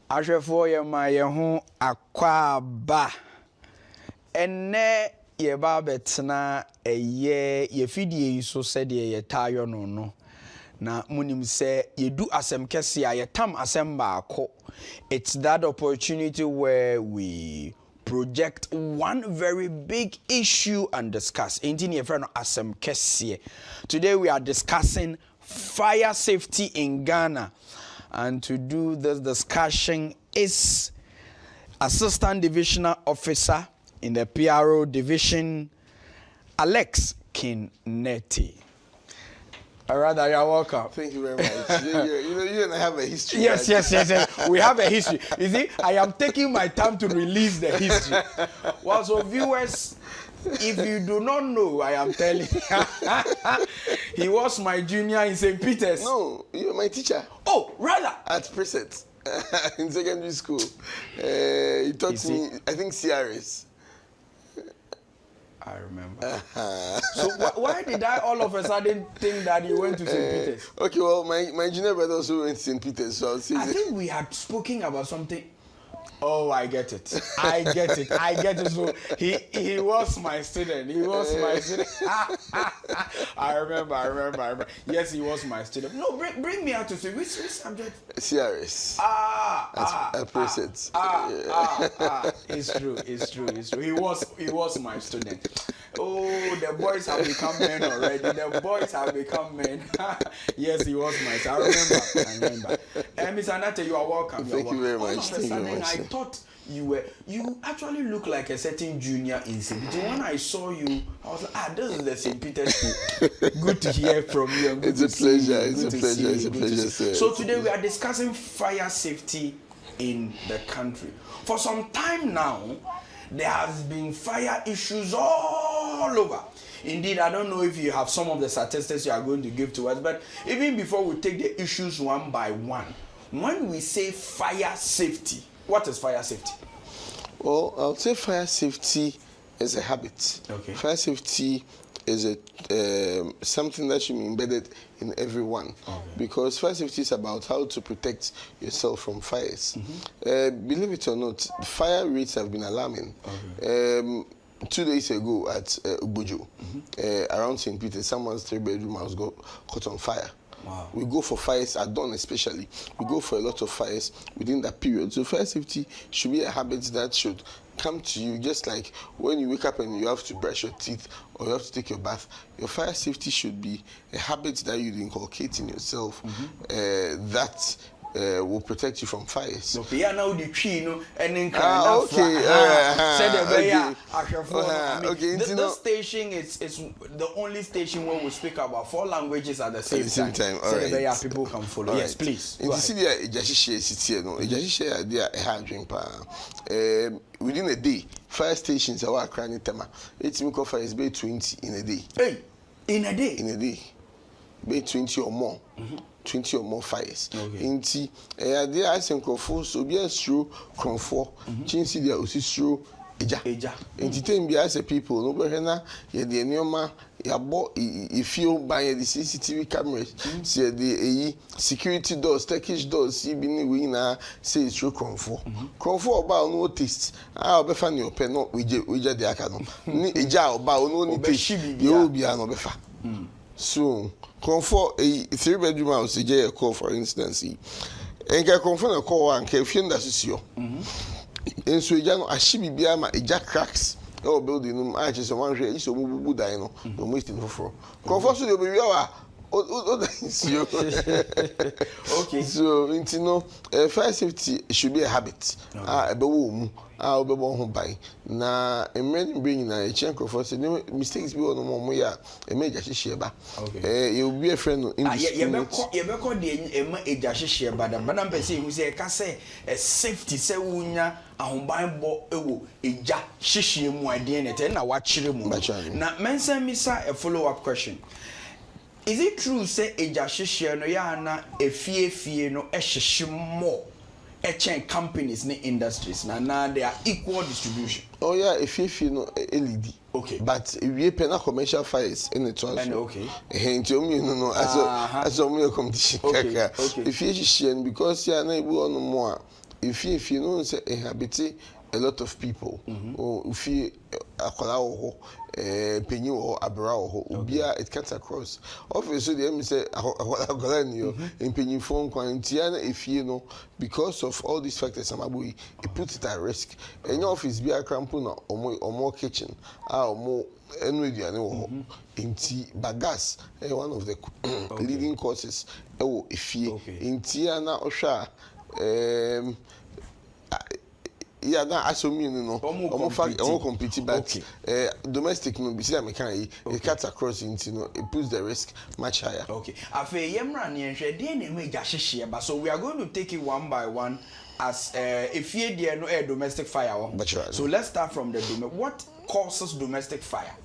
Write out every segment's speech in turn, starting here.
Ahwefo ye ma ye ho 𝗙𝗏𝗊 ene ye ba betena ye fidie yi so se de ye tayo no na munim se ye du asem kese a ye tam asem baako. It's that opportunity where we project one very big issue and discuss. Indeed, your friend asem kese. Today we are discussing fire safety in Ghana. And to do this discussion is Assistant Divisional Officer in the PRO Division, Alex King Nartey. Rather, you're welcome. Thank you very much. you and I have a history. Yes. We have a history. You see, I am taking my time to release the history. Well, so viewers, if you do not know, I am telling you, he was my junior in St. Peter's. No, you were my teacher. Oh, rather. At Preset in secondary school. He taught me, I think, CRS. I remember. So why did I all of a sudden think that you went to St. Peter's? Okay, well, my junior brother also went to St. Peter's. So I think we had spoken about something. Oh, I get it. I get it. So he was my student. He was my student. I remember. Yes, he was my student. No, bring me out to see which subject? CRS. At Preset. It's true. He was my student. Oh, the boys have become men already. The boys have become men. Yes, he was my student. I remember. Mr. Nartey, you are welcome. Thank you very much. Thank you very much. I thought you actually look like a certain junior in St. Peter. When I saw you, I was like, this is the St. Peter's school. Good to hear from you. It's a pleasure. It's a pleasure. So today we are discussing fire safety in the country. For some time now, there has been fire issues all over. Indeed, I don't know if you have some of the statistics you are going to give to us, but even before we take the issues one by one, when we say fire safety, what is fire safety? Well, I would say fire safety is a habit. Okay. Fire safety is something that should be embedded in everyone. Okay. Because fire safety is about how to protect yourself from fires. Mm-hmm. Believe it or not, fire rates have been alarming. Okay. 2 days ago at 𝗙𝗵𝗿𝗲, around St. Peter, someone's 3-bedroom house got caught on fire. Wow. We go for fires at dawn especially. We go for a lot of fires within that period. So fire safety should be a habit that should come to you just like when you wake up and you have to brush your teeth or you have to take your bath. Your fire safety should be a habit that you inculcate in yourself. Mm-hmm. That will protect you from fires. Okay, yeah, now the tree, and this station is the only station where we speak about 4 languages at the same time. All right. So people can follow. Yes, please. In the city, within a day, fire stations are crying tema. It's me fire is by 20 in a day. Hey, in a day? In a day. By 20 or more. 20 or more fires. Inti, there are some crowfoes, so be a through crowfour. Chinsi there was through Eja. Inti ten be as a people, no behena, ye the neoma, ya bought if you buy the CCTV cameras, say the security doors, Turkish doors, see be winner, say it's through crowfour. Crowfour about no taste. I'll be funny or pen not with the acadom. Ni Eja about no taste, you will be an obefa. So, comfort a 3-bedroom house, a call for instance. And can confirm a call and can feel that is you. And so, I should be a jack cracks or building arches and one race, so we dino, no wasting for. Comfort will be our. Okay. So, fire safety should be a habit. I'll be born by now. A man bringing a chunk of us, mistakes be on the moment. A major sheba. Okay, you'll be a friend. You record the Jashi share, but I'm saying, we say, a safety, say, Wunya, and buy a jack shishi, my DNA, and I watch him. Now, man, send me a follow-up question. Is it true say a jashisha no yana a fie no more chain companies in industries now they are equal distribution? Oh yeah, a fie no LED. Okay. But if we pay na commercial fires in the transfer. Okay. Hint you no as a competition. Okay. If you share because you are not able no more if you know say inhabit a lot of people or if you akwala wo penyi wo abra wo obia it cuts across obviously dem say akwala ni yo penyi phone kwantia na efie no because of all these factors amaboy it puts it at risk any office be akrampo na omo kitchen omo enu aduane wo inti bagas one of the leading causes wo efie inti na ohwa yeah, that assume no. Omo compete but domestic no be see am kan it cuts across into no it puts the risk much higher. Okay. Afa yemra ne nhwe de na me hyehyehye ba so we are going to take it one by one as if you there no domestic fire. So let's start from the what causes domestic fire?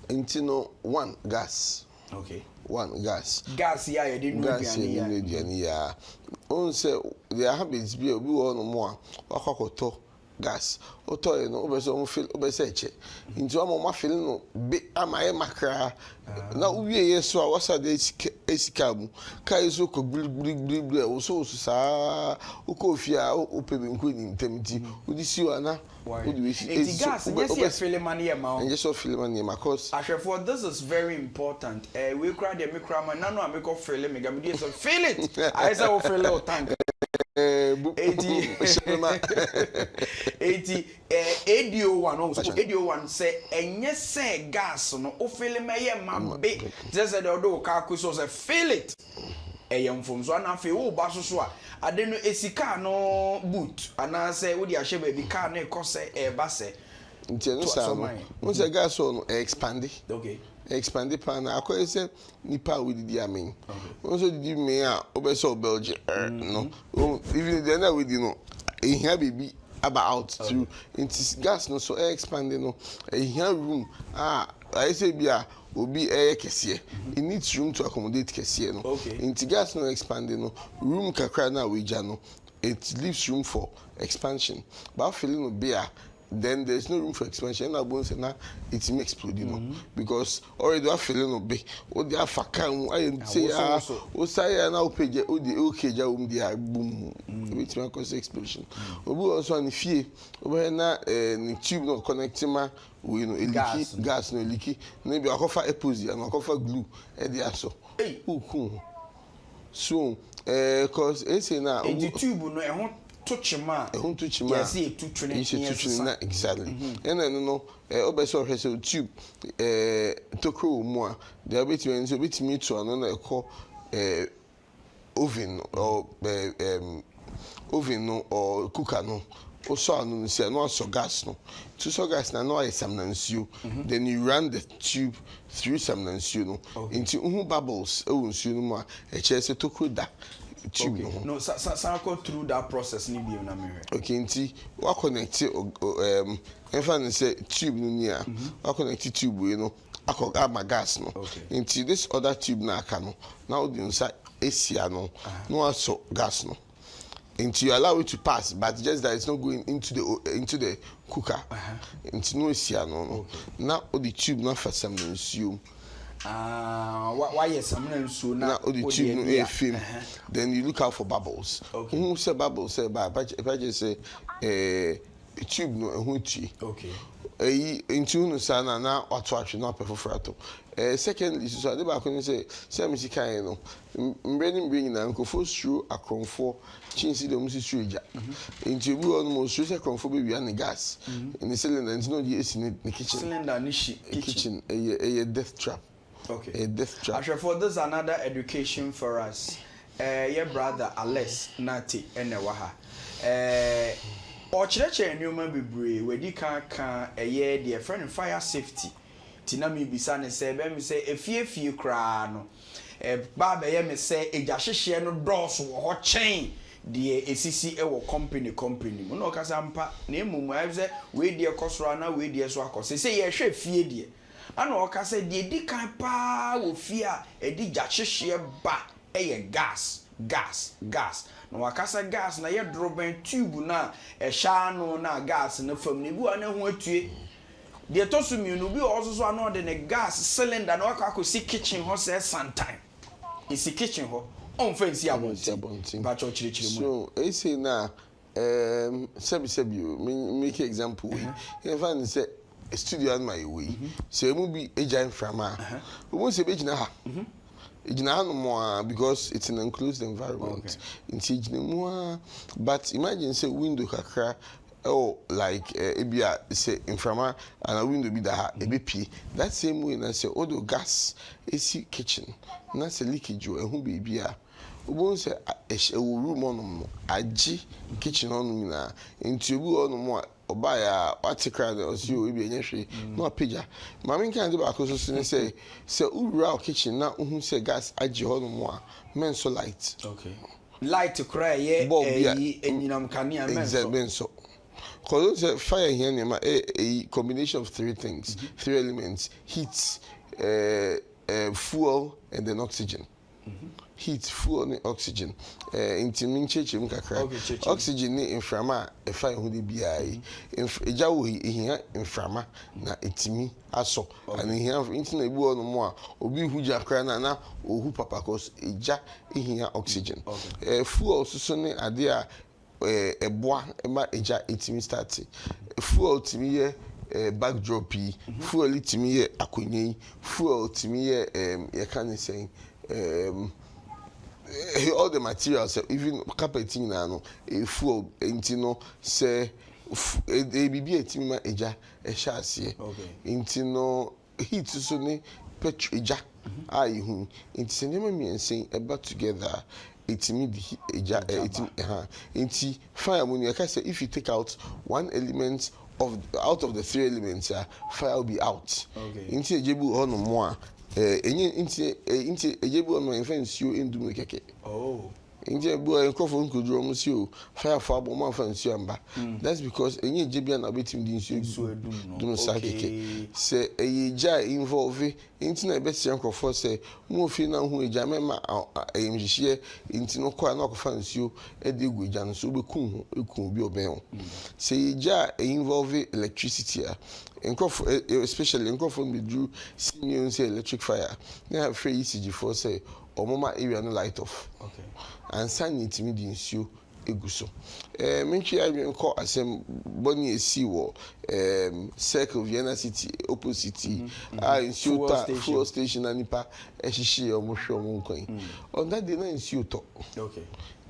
Into no one gas. Okay. One gas. Gas yeah, you didn't know yeah. On say their habits be obi won mo akokoto gas. Oto e no obeso mo feel obeseche. Into am feel no be amaye makra. Na uwie yeso a wasa de esika mu. Kai so ko gbiri o so saa ukofia opebi nko ni ntemti. Udi si ana it's gas, yes, feel money amount. And just feel money because for this is very important. We cry the micro man, no, I make off feel me. So feel it. I say we feel it tank. 80 ADO1 also ADO1 say enye say gas no o feel me ye mambe. Just say the do ka so say feel it. Eyam from so na fe wo ba so a ade no esika no boot ana say wo di ahye ba bi car no ekose e ba se nti no sa no say gas no expand. Okay. Expand pan akoy say nipa we didi amen also didi me a obeso belge no even the na we di no ehia baby about through into gas no so expanding no ehia room I say bia obi kese it needs room to accommodate kese no into gas no expanding no room kakra na we ja no it leaves room for expansion but feeling no bia then there's no room for expansion na bon say na it may explode because already I feeling no be o dey afaka I say o say na o page o dey okay ja dey boom it may cause explosion obi also an fie o na ni tube no connect ma we no leaky gas no leaky na be akofa epoxy and akofa glue e dey aso so cause e say na the tube no e tuchima yes it tuchina exactly and then no obeso hwese tube tokro mu a they bit me to no na call oven or cooker no also anu say no so gas no to so gas na no some nsuo then you run the tube through some nsuo no into bubbles nsuo no mu a e chese tokro da tube no go through that process ni bi na me okay nti wa connect enfan say tube no ni a wa connect tube we no akoga ma gas no nti this other tube na aka no now the inside esia no no aso gas no nti you allow it to pass but just that it's not going into the cooker nti no esia no now the tube na for some nsuo why yes I'm not so now the tube no film then you look out for bubbles who say bubbles say ba if I just say tube no ehun tui okay into no sana na wato atwe na perfofrato secondly so ade ba ko ni say me sikan no mbrenim na nkofo suru akronfo chinsi de musi suru ja into bi on mo suru say akronfo be wi gas in the cylinder into no the AC in the kitchen cylinder ni kitchen a death trap. Okay. A death trap. For this another education for us. Your brother Alex Nartey enewaha. Ochreche enuma bebre wedi kan eye de friend fire safety. Tina mi bisa ne say be mi say efie kra no. Ba be ye me say ejahyehye no dose wo ho chen de esisi wo company mu no kasa mpa na emumu I say we de kosoro na we de so akose say ye hwe fie de ana oka say de di kan pa wo fie a edi jahyehye ba gas na wakasa gas na ye droben tube na sha no na gas na fam ni bu ana ho atue de tosu mi no bi oso ano de ne gas cylinder na wakakosi kitchen ho say sometime isi kitchen ho on fancy abonti ba cho chirechire mu so e say na make example. In fact, say a studio on my way. So it will be a giant frama. We won't say Bejina. No more because it's an enclosed environment. But imagine say window kakra. Oh, like ebia say inframa and a window be that EBP. That same way, I say, the gas, AC kitchen, that's a leakage, and who be beer. We say a room on aji kitchen on me into on more or buy a article or see you be an no pija. Mammy can't do back also say, Ura kitchen now who say gas aji on more men so light. Okay. Light to cry, yeah, Bob, and you know, can you exactly so. Because fire here a combination of three things, three elements: heat, fuel, and then oxygen. Heat, fuel, and oxygen. Oxygen ni inframa e fire hu de bia eja wo ehia inframa na etimi aso and ehia intina ebu onu mo a obi huja kra na ohu papa cause eja ehia oxygen. Fuel so ne ade a bois ema eja etimi start fuel timi ye backdrop fuel timi ye akonyi fuel timi ye ye can say all the materials even carpeting na no fuel intino say bibi etimi ma eja ehya ase intino heat so ne petrol eja ayi hu intino ne ma miensen eba together itimi di eja inti fire when you can say if you take out one element out of the three elements fire will be out inti ejebu hono mo a inti ejebu hono enfensuo endum keke inti ebu enkofo nkuduro mo si o fire for abo mo afensuo amba that's because enye ejebia na betim di nsuo dum sakeke se eja involve inti na ebesi enkofo se mo fi na hu eja mema eyimhihie inti no kwa na okofa nsuo edegu eja no so bekun ekun bi oben se eja involve electricity enkofo especially enkofo be drew senior say electric fire na have free ECG for say omoma area no light off and sanity me di nsuo eguso mentwi awen ko asem boni esi wo circle Vienna city opposite nsuo ta fuel station anipa ehihie omohwe omonkwan on that day na nsuo to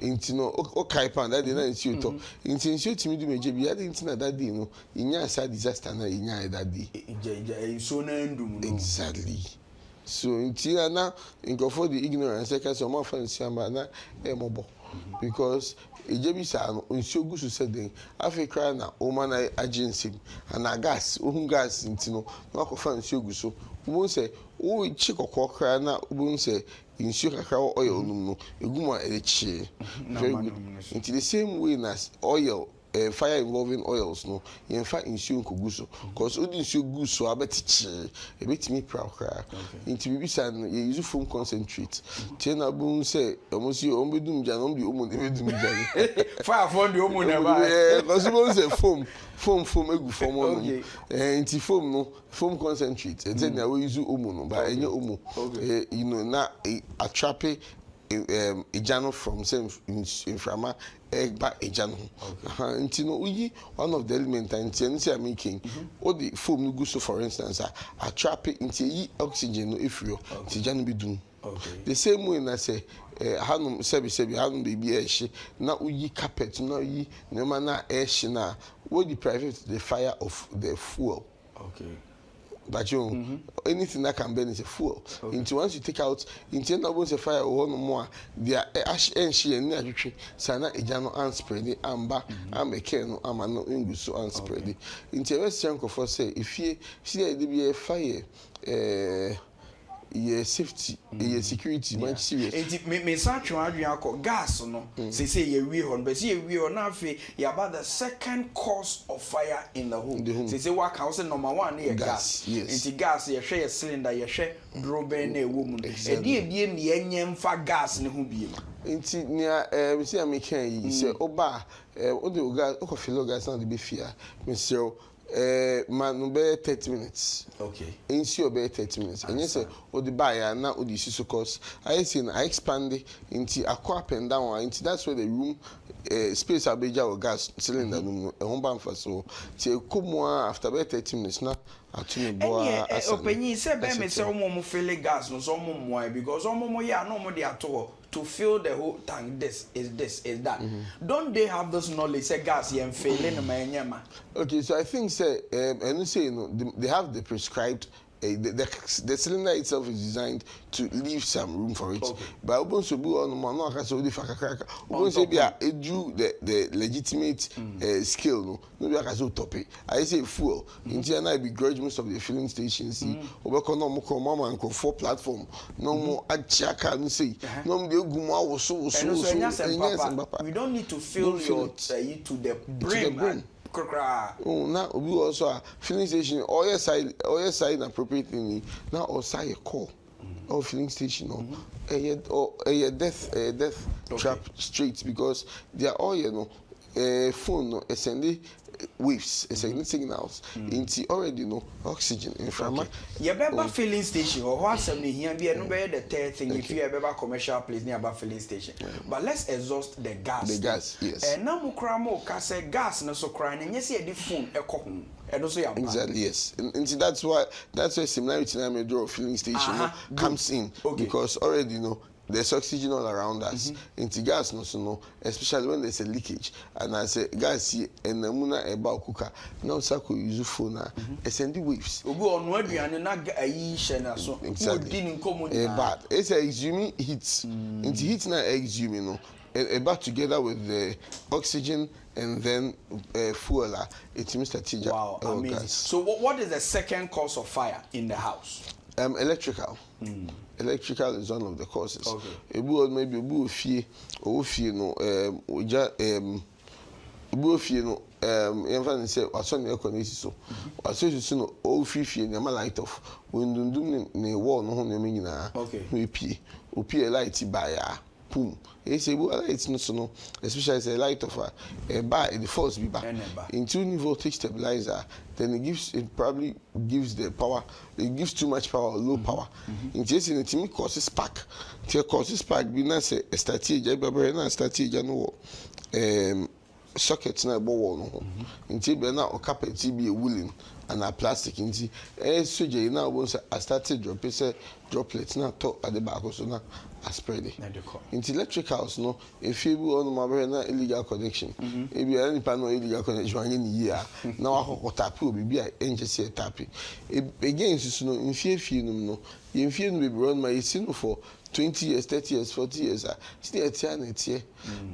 intino o kai pan that day na nsuo to nsuo timi du meje bia de ntina that day no inya sa disaster na inya that day nsuo na ndum no exactly. So until now, in go for the ignorance, I can say more fancy na mobo because ejebisa nsuo gusu said Africa na woman agency and gas gas intino na akofa nsuo gusu wo say wo chikoko kra na wo say nsuo kakra oil num no eguma echi very good into the same way as oil fire involving oils no in fact nsuo nkoguso because odi nsuo guso abetichi ebetimi prakra into bibisa no ye use foam concentrate tena bu say omosi ombedum ja no bi omo ebedum ja fire for the omo na ba because we say foam egu foam on into foam no foam concentrate tena we use omo no ba enye omo you know na atrape ejano from same inframa egba ejano ntino uyi one of the element and are making all the foam no guso for instance a trap into yi oxygen no ifrio tijano be dum the same way na say hanum sebi hanum baby ehye na uyi carpet na uyi nema na ehye na we deprive the fire of the fuel but you anything that can burn is a fuel. Into once you take out, into na once a fire or no more, there ash and she and natural sana ejano and spread it amba am a kernel am no english so and spread it. Into west chunk for say if you see there be a fire yeah safety yeah security much serious me search one adwan gas no say ye we hon but say we on na fe ya about the second cause of fire in the home say what can say number 1 na gas into gas ye hwe cylinder ye hwe droben na ewo mu e die mi enyem fa gas ne ho biem into nia we say am kan yi say oba o de gas o ko feel gas na de be fia me say Man, be 30 minutes. Okay. Insi obey 30 minutes. And yes, or the buyer now or the so course. I say I expand it into a up and down. Into that's where the room space abeja or gas cylinder no home ban for so. Till come after about 30 minutes now. Openyi say be me say omo fill gas no so omo mo because omo ya no mo dey at all to fill the whole tank. This is that. Don't they have this knowledge say gas yen failing na manyama? Okay, so I think say and say they have the prescribed the cylinder itself is designed to leave some room for it. Okay. But Obon so bu on no aka so di fakaka. Obon say bia edu the legitimate skill no be aka so tope. I say fuel. Inti na be grudge most of the filling stations. Obeko no mo ko mama nko for platform. No mo achiaka no say. No mo de gumu awo so. We don't need to fill your to the brim. Oh, now we also are filling station. All side appropriate thing. Now also a call. Or filling station or a death trap straight because they are all phone sending waves, sending signals into already oxygen in front. You better filling station or what something here be no better the third thing if you ever commercial place near about filling station. But let's exhaust the gas. The gas, yes. And now mukramo kase gas no so crying and yes the phone exactly, yes. And that's why similarity in the draw filling station comes in because already there's oxygen all around us. Into gas no, especially when there's a leakage. And I say gas here and the muna about cooker. Now sako use phone send the waves. Exactly. But it's a exhuming heat. Into heat na exhuming about together with the oxygen and then fuel. It's Mr. Tija. Wow, amazing. Gas. So what is the second cause of fire in the house? Electrical. Electrical is one of the causes. Okay. Maybe say what's on your connection so. What's so all free light off. When ne wall no meaning okay. We light by boom. It's a light no especially as a light of a bar the force be back in 2 voltage stabilizer, then it probably gives the power, it gives too much power or low power. In case in it causes spark. Causes spark be na say strategy no sockets na wall no. Inti be na o carpet be a woolen and a plastic inti soje na won say I started droplets na top at the back so na spread it. Into electricals no if you on my na illegal connection. If you any pan no illegal connection in year na wa tap obi bi a enje tap. Again so no in fear no you fear no be run my sin for 20 years, 30 years, 40 years. Still eternity.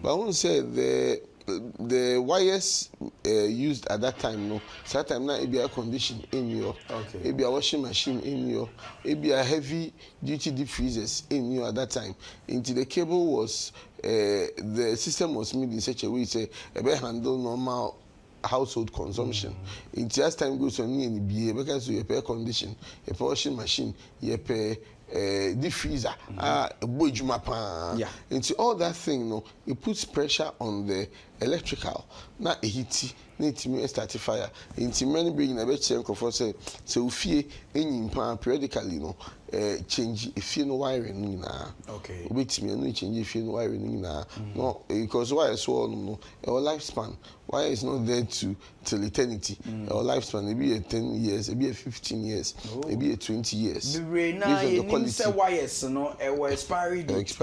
But I won't say the wires used at that time that time now it be a condition in your it be a washing machine in your it be a heavy duty deep freezers in you at that time. Into the cable was the system was made in such a way say it handle normal household consumption. In as time goes on, you be because you pay condition, a washing machine, you pay deep freezer, into all that thing, it puts pressure on the electrical, not a heat. Need to start fire. Into many bringing a bit for say so fear any periodically change if you know wiring okay. Wait me no change if you know wiring no because wire so no our lifespan wire is not there till eternity. Our lifespan it be a 10 years, it be a 15 years, it be a 20 years. Based on the quality. Wires no expiry date.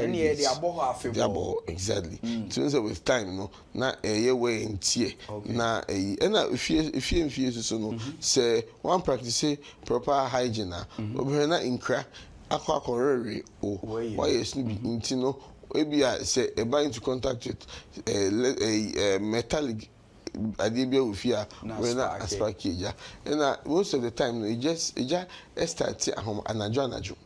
Exactly. So with time na a way in tier na if you so no say one practice proper hygiene obi na inkra akwa korere why is no be intino ebi say e buy into contact with a metallic adibia ofia when na spark eja and most of the time it just start anajo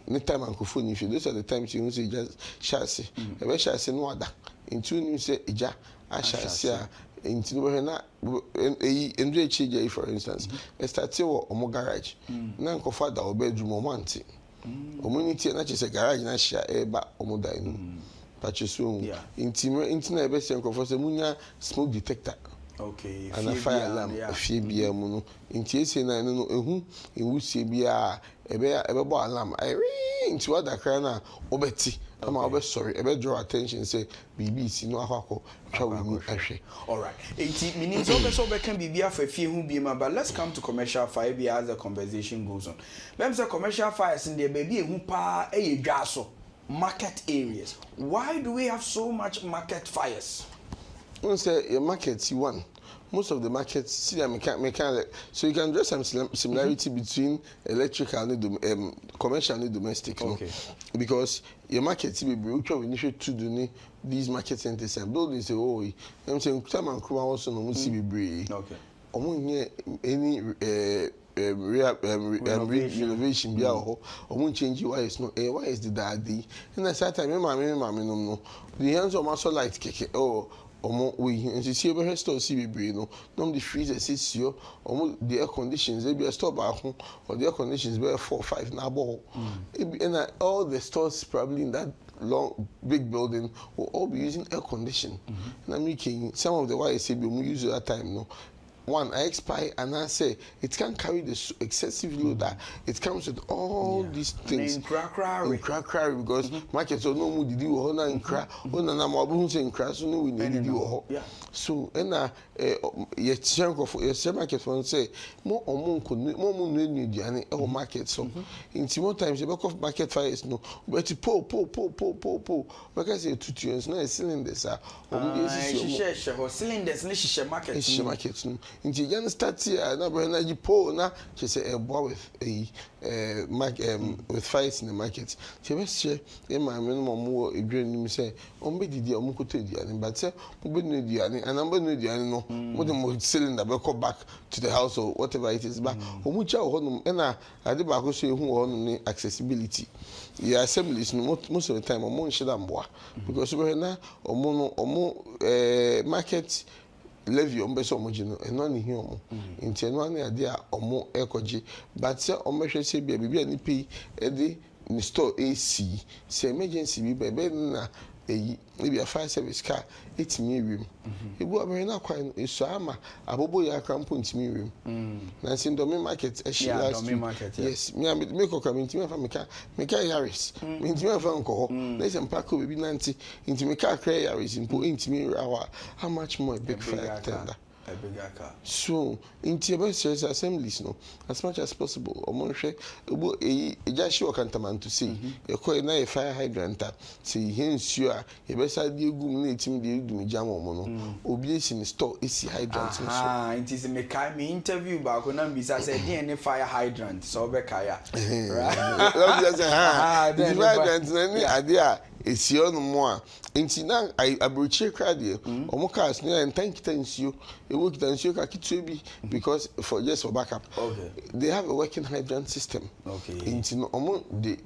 any time microphone if you those are the times you say just chassis e chassis no other into you say eja chassis into na endre echeje for instance start wo omo garage na nkofa da bedroom o manti community na chese garage na share eba omo da inu pachiso into na ebe se nkofa se munya smoke detector Okay. And a fire alarm, a fear be a mono. In case I know who in which she be a alarm. I ring to other crana, Obeti. I'm always sorry. I better draw attention. Say, BBC, no, Hako, shall we actually? All right. 80 minutes over can be for a few who be, but let's come to commercial fire as the conversation goes on. Them say commercial fires in there, baby, who pa a gaso market areas. Why do we have so much market fires? Once a market, you want. Most of the markets, see them mechanic, so you can draw some similarity between electrical and commercial and domestic. Okay. No? Because your market, we initiate to do these market centers and buildings. Say, oh, I'm saying, time and crew also no see be okay. Any renovation be or won't change why it's no why is the daddy. And at that time, no. The hands of muscle light kick oh. We and see every store CBB no the freezer sits you the air conditions they be a store back home or the air conditions be 4 or 5 now and all the stores probably in that long big building will all be using air condition. And I'm making some of the YSAB we use at that time no. One, I expire and I say it can carry the excessive load that it comes with all these things. In crack because markets don't know did you hold in crack, on an amount saying crash, so no we need you. So, and yet, your market one say more or more need or market. So, in more times, the back of market fires no, but to pull. Because you 2 years, no cylinders are cylinders, market. Until you start here, now energy pole now she say a boy with fires in the market. She was share my minimum more a dream say, did the Omuko but say, and I'm going to no more than more cylinder back to the house or whatever it is. But Omucha or and I did back who on accessibility. The assemblies most of the time or shadamboa because we're now or more market. Levy on beso mojino and none here into one idea or more ecogy, but say on measure say baby and pay the store AC, say emergency be baby maybe a fire service car, it's me room. It will be not quite a swama, a bobo ya crampons me room. Nancy Domain Market, as she last market. Yes, me make a coming to me from Meka Yaris, into my phone call, let's unpack will be Nancy into Meka Yaris in put into me hour. How much more a big fire tender? A bigger car. So, into your best assemblies, no, as much as possible. Or Monshe, a Joshua Cantaman to see a coin a fire hydrant. See, hence you are a best idea. Go need to me jamo mono. Obvious in the store is the hydrant. Ah, it is a me interview back when I'm beside a fire hydrant. So, Bekaya. Right? The hydrant, any idea. It's your no more. Until now, I broach crowd here. Omokas near and thank you. A work than you can because for just for backup. Okay. They have a working hydrant system. Okay. Until the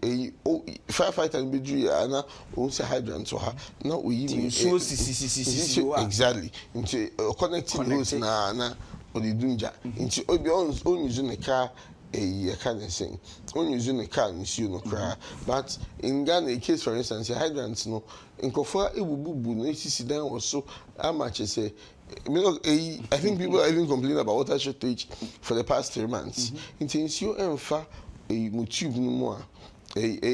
firefighter be due and also hydrant so her. Now we exactly into connecting those na or the dunja. Into Obion's own using a car. A kind of thing. When using a car, you know, cry. But in Ghana, a case for instance, the hydrants, no, in Kofa, it will boo, no, sit down or so. How much I say? I think people are even complaining about water shortage for the past 3 months. Intense you and far a mutube no more. A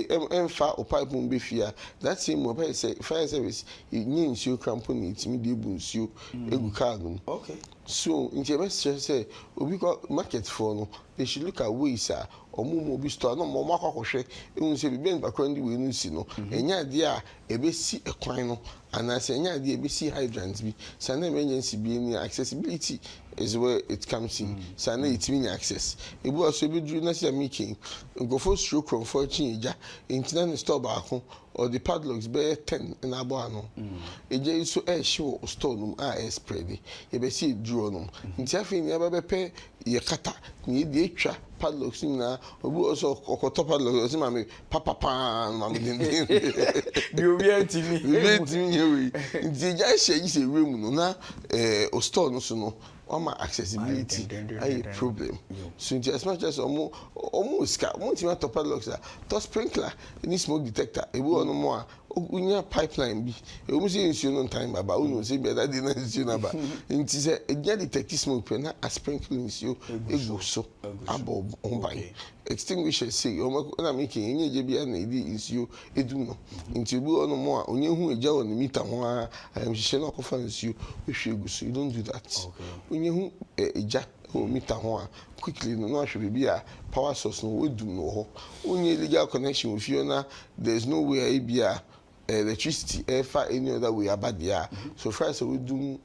or pipe won't be fear. That same mobile say fire service, it means you company, it's mediums you a good carbon. Okay. So, in your best say, we got market for no, they should look at ways, or more be store, no more market share, it will say, be background we no see no, and ya dear, a BC a quino, and I say, ya dear BC hydrants be, some emergency being accessibility is where it comes in, Sunday it's mean access. It was so be doing us making, go for stroke from 14 internet store back home. Or the padlocks bear 10 in Abano. A jay so a show stone spready. You be see drone. In Taffy never pay your kata, need the extra padlocks in now, or also top padlocks, mammy, papa pan, mammy. You wait to me. In the jay is a room, no, or stone, so no. On my accessibility, a problem. So as much as almost car, one team at padlocks, to sprinkler, any smoke detector, a woman no more, unya pipeline bi e mu say nsuo no time baba unu say be that dey na nsuo na ba nti say enya detect smoke na a sprinkle nsuo egu so abo ombai extinguisher say o na make enye je bia na edi nsuo edum no nti obi ono mo a onye hu eja won meter ho a hihye na kofa nsuo ehwe egu so you don't do that onye hu eja o meter ho a quickly no ahwe bi a power source no wedum no ho onye legal connection with you na there's no way I be electricity ever any other way about there so first we do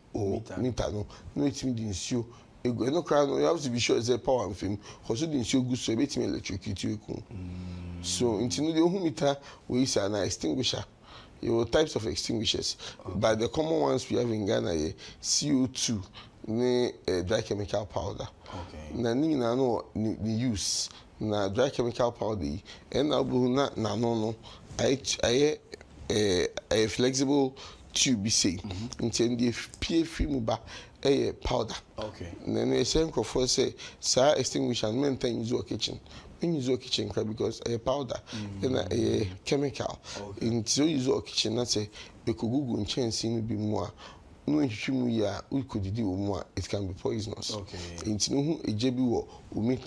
meter no it mean the nsuo ego no crowd you have to be sure say power and film because the nsuo go so e betime electrocute you so into no the who meter we say na extinguisher your types of extinguishers but the common ones we have in Ghana here CO2 ne dry chemical powder na ni na no the use na dry chemical powder and na bu na no I a flexible tube be say in the PF muba a powder then a same for say sir extinguisher and maintain your kitchen in your kitchen because a powder and a chemical in so your kitchen that's a google and chance in be more no ya we could do more it can be poisonous into no a JB wo meet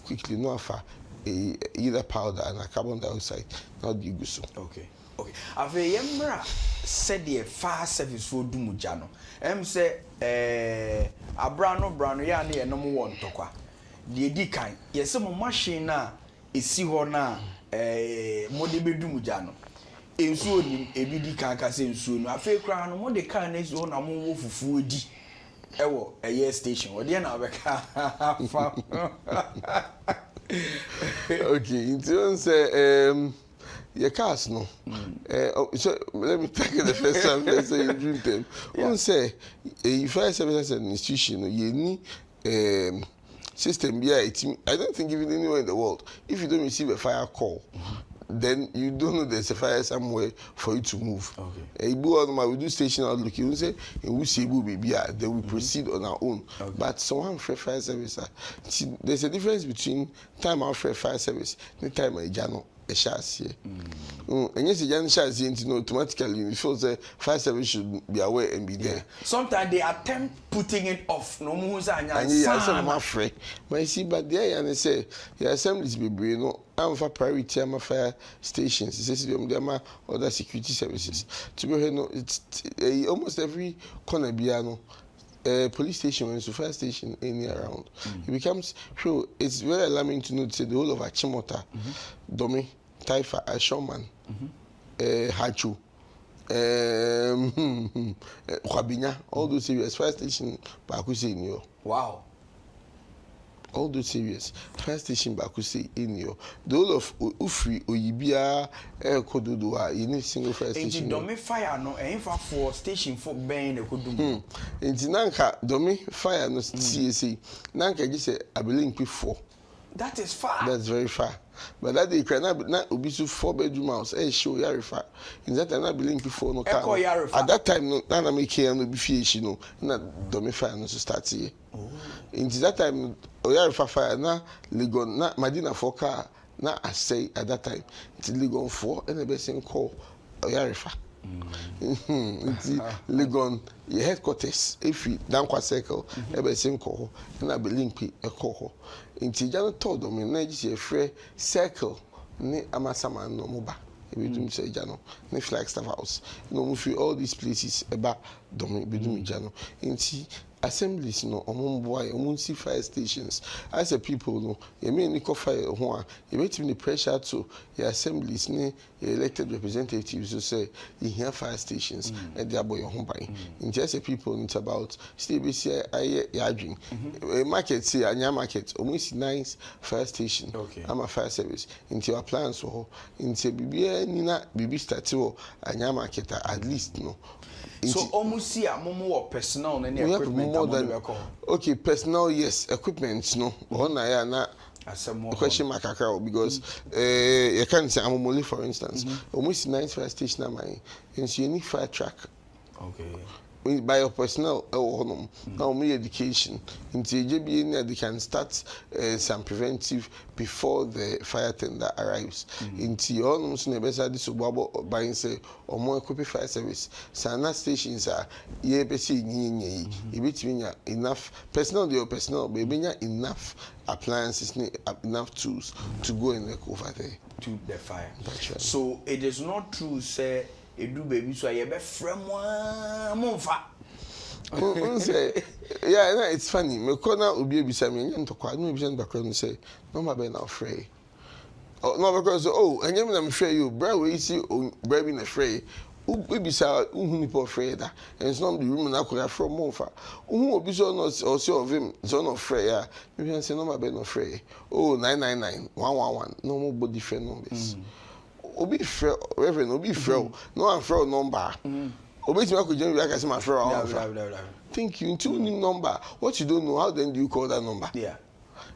quickly no afa either powder and a carbon dioxide not be good so okay ave yemra said the fire service for dumuja no say abrano ya na enom won tokwa de edi kan yese mo machine na esi ho na mo de bedumuja no ensuo nim ebi di kan ka se ensuo no afi kra no mo de kan na ensuo na mo wo fufu edi ewo eye station wo de na abeka fa okay it don't say your cars no so let me take the first time let's say you dream them don't say if fire service as an institution you need system I don't think even anywhere in the world if you don't receive a fire call then you don't know there's a fire somewhere for you to move. Okay. We do station outlook. You say we see then we proceed on our own. Okay. But someone for fire service, there's a difference between time out for fire service and time I jano a chassis. And yes, a young chassis, automatically you feel the fire service should be aware and be there. Sometimes they attempt putting it off. No more and I'm afraid. But you see, but there and they say the assemblies be no. I'm for priority. I'm fire stations. It says them other security services. To be no, it's almost every corner piano, police station and fire station any around. It becomes sure. It's very alarming to know the whole of 𝗙𝗵𝗿𝗲, Domi, Taifa, Ashoman, Hachu, 𝗙𝗵𝗿𝗄, all those areas fire station. Bakuse in you. Wow. All those areas, fire station Bakuse in you. The whole of Ufri, Oyibia, Kododoa, you need single fire station. Domi fire no, for station for Ben Kodu. In Nanka, Domi fire no CSA. Nanka just say I believe P4. That is far. That's very far. But that they cannot be 4-bedroom house. Show Yarifa. In that time, I believe P4 no car. At that time, no, Nana make here no be fish, you know. Not Domi fire no start here. In that time, Oyarifa fire na Legon na Madina 4 car na I say at that time it's Legon 4 and the best call Oyarifa. Legon your headquarters if you down kwa circle everything call and I believe a call. Inti jano told them in a free circle ni amasama no moba. We do say jano ni Flagstaff house. No move all these places about domi bedumi jano. Inti assemblies no omumboy omunsi fire stations as a people no you mean ni fire ho you meet the pressure to your assemblies ni elected representatives to say you hear fire stations and they boy home by in just a people it's about still be say I dream a market say anya market almost nice fire station I'm a fire service into your plans so into bibia ni na bibi start anya market at least no. So almost see a more personnel and equipment more than okay personnel yes equipment no na question mark because you can't say Amomole for instance almost 9 fire station am I and so you need fire truck by your personnel now me education into JBN they can start some preventive before the fire tender arrives into your own so nebesa this obabo buying say or more equip fire service sana stations are ye besi nyi ebetimi enough personnel your personnel be enough appliances enough tools to go and work over there to the fire. Right. So it is not true say edu baby so ye be frem monfa. Yeah, it's funny. Me kona obi ebisa me nyem tokwa no ebisa background say no ma be na afraid. Oh no because enyem na me free you bra we see bra bi na free. Ebisa unhu ni po afraid da. And it's not the room na ko from monfa. Unhu obi so no or say of him so no free ya. Me say no ma be na free. 999 111 no more body different numbers. Obi free reverend obi free no am free number. Obey me, I could generally like my friend. Thank you. Into new number. What you don't know, how then do you call that number? Yeah.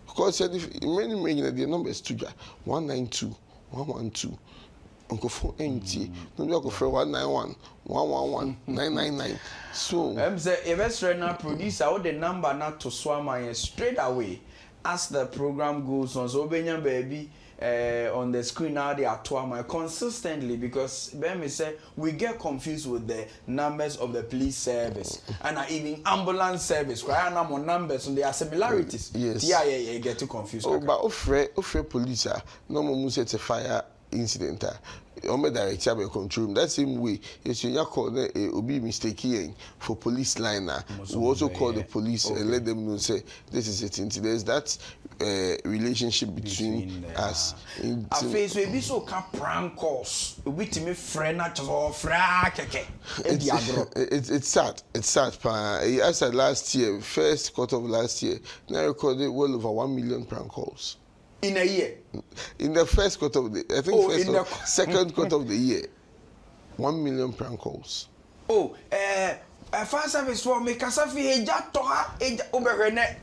Because many the number is 192 112. Uncle phone empty. No, you go for 191 111 999. So I'm say if now producer all the number not to swam straight away as the program goes on. So Benyan baby. On the screen now they are 𝗙𝗵𝗿𝗲 consistently because me say we get confused with the numbers of the police service and even ambulance service. Why are more numbers and there are similarities? Yes. Yeah, get too confused. But offer police no more set a fire incident. Ome direct by control room. That same way, yes, you call the obi mistake for police liner. We also call the police and let them know say this is it. There's that relationship between us. I face we be so can prank calls. We to me friend not just all keke. It's sad. It's sad. I said last year, first quarter of last year, I recorded well over 1 million prank calls. In a year? In the first quarter of the, I think second quarter of the year, 1 million prank calls. Fire service for me, Kasafi, Oberene,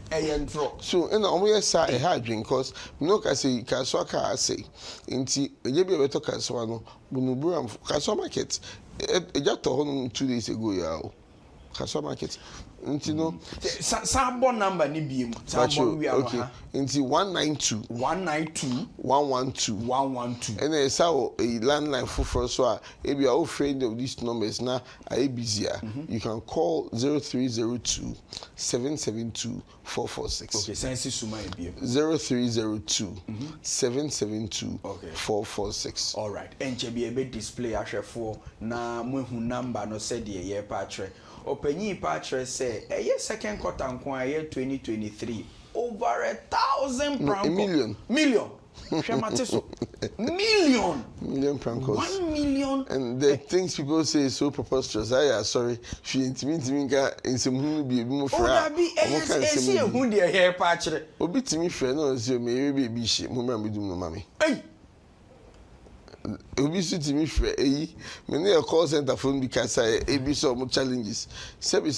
so, and almost say a hard drink because no Kasi Kaswaka say, inti, a Yabi Beto Kaswano, Bunuburam, Kaswa Market, a Jato 2 days ago, yao. Kaswa Market. Inti no Sabon number ni bi Sabon we are okay. Inti 192 112 and then sao a landline for so if you are afraid of these numbers now are busier you can call 0302 772 446. Okay, sense suma bi 0302 772 446. All right, enche bi ebe display ahwefo na mohu number no said the year patch. Openyi patch say a second quarter nko year 2023 over 1,000 million Shematiso million prank calls. 1 million and the things people say is so preposterous. I sorry she intimate in some who be more fra see who the hair patch obi timi frɛ no say me baby she mo mra me dum no mami obi su timi frɛ me na call center phone because I ebi so mo challenges sebi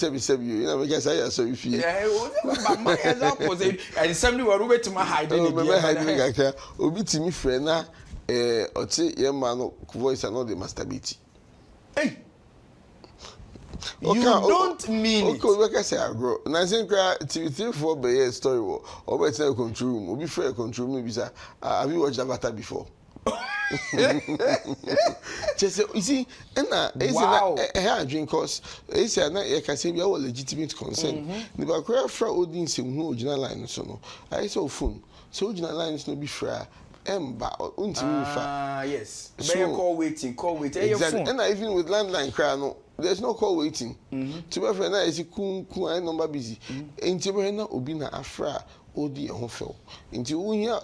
you know because I sorry fi but my head up was and somebody were wait to my hiding obi timi frɛ na ɔte ye man no voice and all the masturbate you don't mean it. Okay, like I say, I grow. And I think TV3 for be story or better control room. Obi frɛ control room be say have you watched Avatar before? Just you see, and a drink cause it's a can say we are legitimate concern. The background for audience who original line so no. I saw phone. So original line is no be free. Yes. So, call waiting. Exactly. And even with landline cry no, there's no call waiting. To my friend, I see number busy. Into na obi na afra. Odi ehofel nti wonya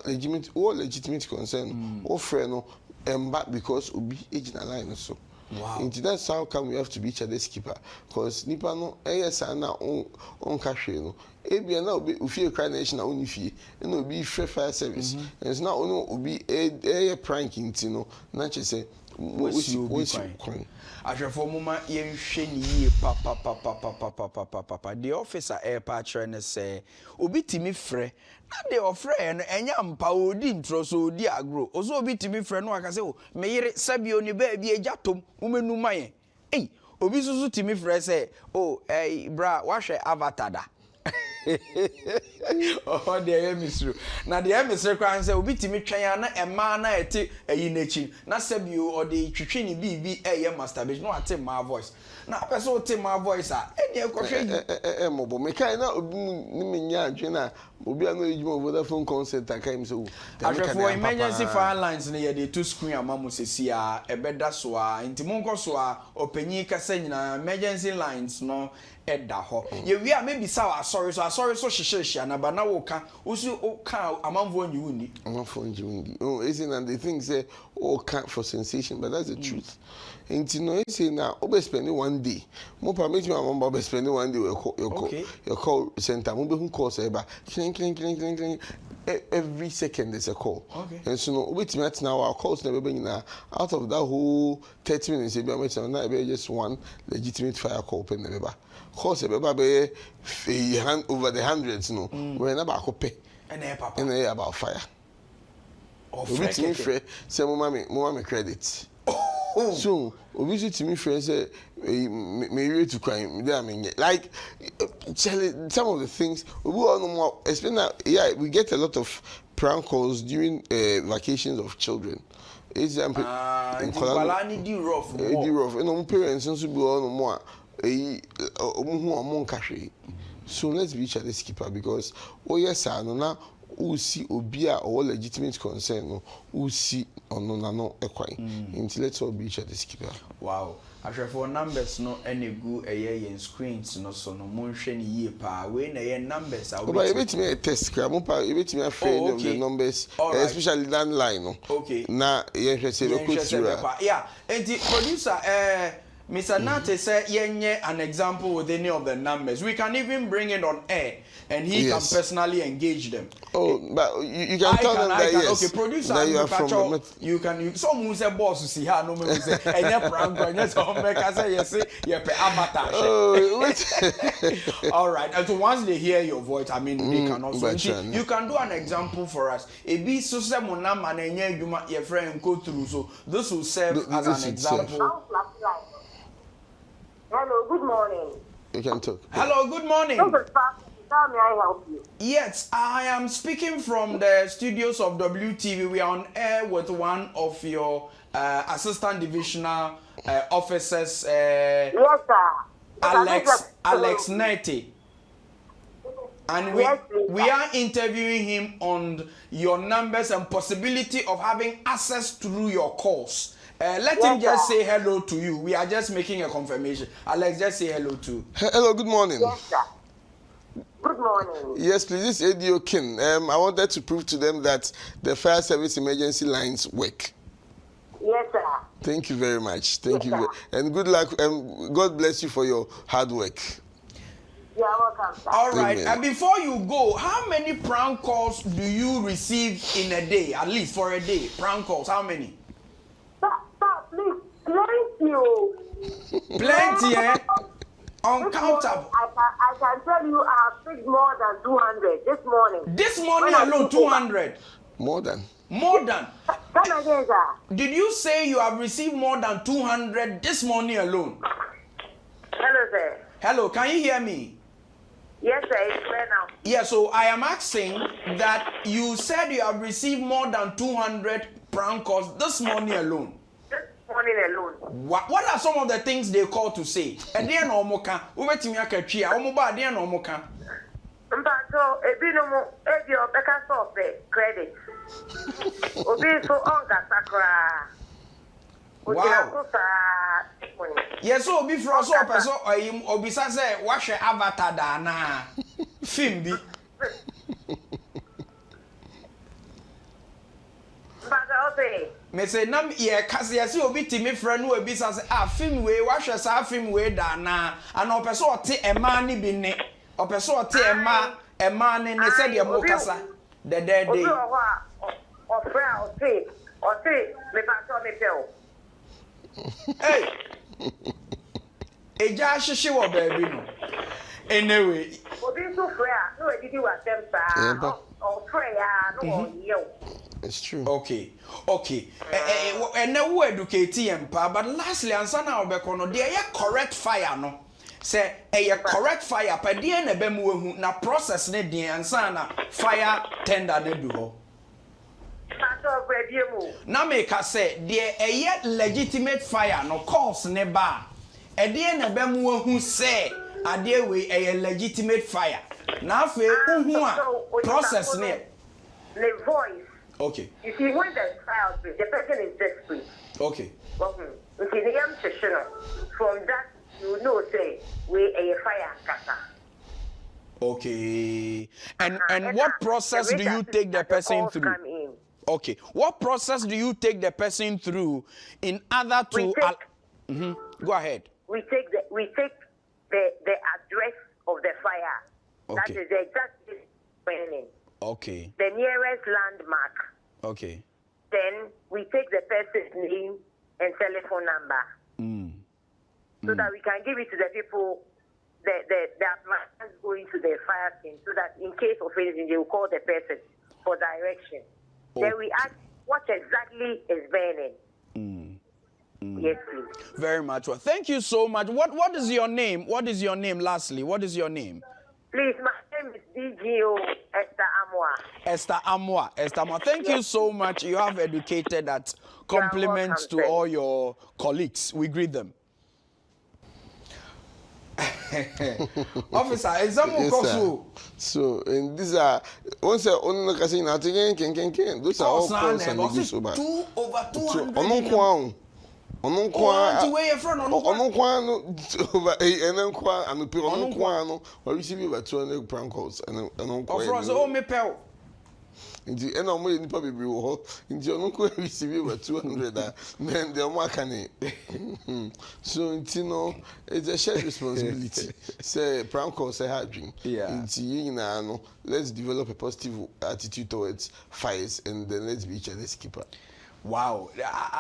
legitimate concern o frɛ no emba because obi agina line so nti that's how come we have to be each other's keeper because nipa no sa na on hwe no ebia na obi ofie cry nation na onifie na obi frɛ fire service and na ono obi prank nti no na che say what's Ahwefo mama yenhwe ni yie papa the officer patch ne say obi timi frɛ na de ofrɛ no enya mpa odi ntro so odi agro ozo obi timi frɛ no aka say o me yere sabio ni ba bi agyatom umenu maye obi susu timi frɛ sɛ oh bra wahwɛ avatar da oh de ye misru na de ye misru kwan sɛ obi timi twɛn na ɛma na ɛte ɛyi n'akyi na sɛbio ɔde twitwi ne bibi ɛyɛ masturbation no ate my voice na pɛsɛ ɔte my voice a ɛne ɛkɔhwɛ yi mobo me kai na obi ni me nya adwe na obi ano ejuma Vodafone concert akai me so ahwɛfo emergency fire lines ne yɛde to screen amamu sesi a ɛbɛda so a nti monkɔ so a ɔpanyin kasa nyina emergency lines no ɛda hɔ yewi a maybe sa sorry so hyehyɛ na ba na wo ka usu o ka amanfo nyi wundi oh isn't and the thing say oh can't for sensation but that's the truth nti no say na o be spend one day mo permit me amamba be spend one day your call center mo be hu call say ba cling every second there's a call and so no wait me now our calls never been now out of that whole 30 minutes be na be just one legitimate fire call pen never calls be hand over the hundreds no we na ba ko pe and papa and about fire wait me free say mo mama credit so obviously to me friends say me ready to crime there I mean like some of the things we all know more especially yeah we get a lot of prank calls during vacations of children example in Kolani di rough you know parents also be all no more so let's be each other's keeper because oh yes I know now who see obia or legitimate concern no who see no ekwai until let's all be each other's keeper. Wow. Ahwefo numbers no enegu yen screens no so no monhwe ne yie pa we na yen numbers a we bet me test cram pa we bet me afraid of the numbers especially landline no okay na yen hwe say go through yeah and the producer Mr. Nartey said yenye an example with any of the numbers. We can even bring it on air and he can personally engage them. Oh, but you can tell them that yes. Okay, producer, that you are from you can someone say boss to see her no me say any prank or any some make say yes you pe avatar. Oh, wait. All right. And so once they hear your voice, I mean they can also you can do an example for us. E be so say mo na ma na nya adwuma your friend go through so this will serve as an example. Hello, good morning. You can talk. Hello, good morning. How may I help you? Yes, I am speaking from the studios of WTV. We are on air with one of your assistant divisional officers, yes, sir. Alex Nartey. And we are interviewing him on your numbers and possibility of having access through your calls. Let him just say hello to you. We are just making a confirmation. Alex, just say hello to. Hello, good morning. Yes, sir. Good morning. Yes, please. This is ADO King. I wanted to prove to them that the fire service emergency lines work. Yes, sir. Thank you very much. Thank you. And good luck. God bless you for your hard work. You're welcome, sir. All right. And before you go, how many prank calls do you receive in a day? At least for a day. Prank calls, how many? Please, plenty. Plenty, eh? Uncountable. I can tell you I have picked more than 200 this morning. This morning alone, 200? More than? More than? Come again, sir. Did you say you have received more than 200 this morning alone? Hello, sir. Hello, can you hear me? Yes, sir. It's clear now. Yeah, so I am asking that you said you have received more than 200 prank calls this morning alone. Morning alone. What are some of the things they call to say? And they are no moka. Ubetimi akatria. Omoba they are no moka. Mbato ebinomo ebio beka sofe credit. Obi so onga sakra. Wow. Yes, so obi fro so person obi sa say wahwe avatar da na film bi. Me say nam ye kase ye say obi timi frɛ no obi sa say film we wahwe sa film we da na ana opeso ote ema ni bi ne opeso ote ema ne ne say de mo kasa de obi o ho a ofra ote me ba so me tell hey eja hihye wo ba bi no anyway obi so frɛ a no edidi wa tem sa It's true. Okay. And now we educate him, but lastly, answer now, Bekono, there is correct fire, no. Say, a correct fire, but the end of them na process ne the answer na fire tender ne do. Now make us say, there is legitimate fire, no cause ne bar. At the end of them who say, a dear way a legitimate fire. Now, process ne. The voice. Okay. You see, when there's fire, the person is desperate. Okay. From that, you know, say, we a fire cutter. Okay. And what process do you take the person through? Okay. What process do you take the person through in order to... Go ahead. We take the address of the fire. Okay. That is the exact meaning. Okay. The nearest landmark. Okay. Then we take the person's name and telephone number. So that we can give it to the people that are going to the fire scene, so that in case of anything, they will call the person for direction. Okay. Then we ask what exactly is burning. Yes, please. Very much well. Thank you so much. What is your name? What is your name, lastly? What is your name? Please, my name is DGO Esther Amwa. Esther Amwa. Thank you so much. You have educated that. Compliments to all your colleagues. We greet them. Officer, yes, so and these are once only again, those are all calls and use over 200. Ono kwa over and then kwa and pe ono kwa no we receive over 200 prank calls and ono kwa of me pel nti ena omo ye nipa bebre wo ho nti ono kwa receive over 200 then the omo akane so nti no it's a shared responsibility say prank calls say hard dream nti yina no let's develop a positive attitude towards fires and then let's be each other's keeper. Wow,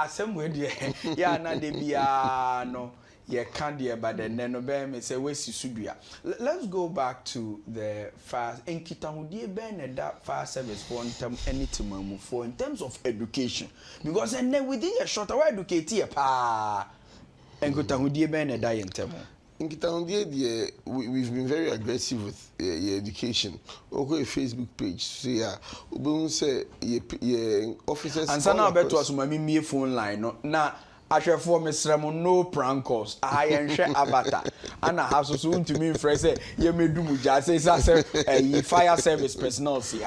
assemble yeah, na de bia no ye can't dear but then no be me say we si. Let's go back to the fire in Kitahudie ben that fire service for anything for in terms of education, because then within a short while educate here pa en Kitahudie ben that in term. In Kitahudie, we've been very aggressive with your education. Okay, Facebook page. So yeah, we say your officers. And so now bet to us my phone line. No, na actually for me no prank calls. I am share avatar. And I have so soon to me friend say you may do muja say fire service personnel see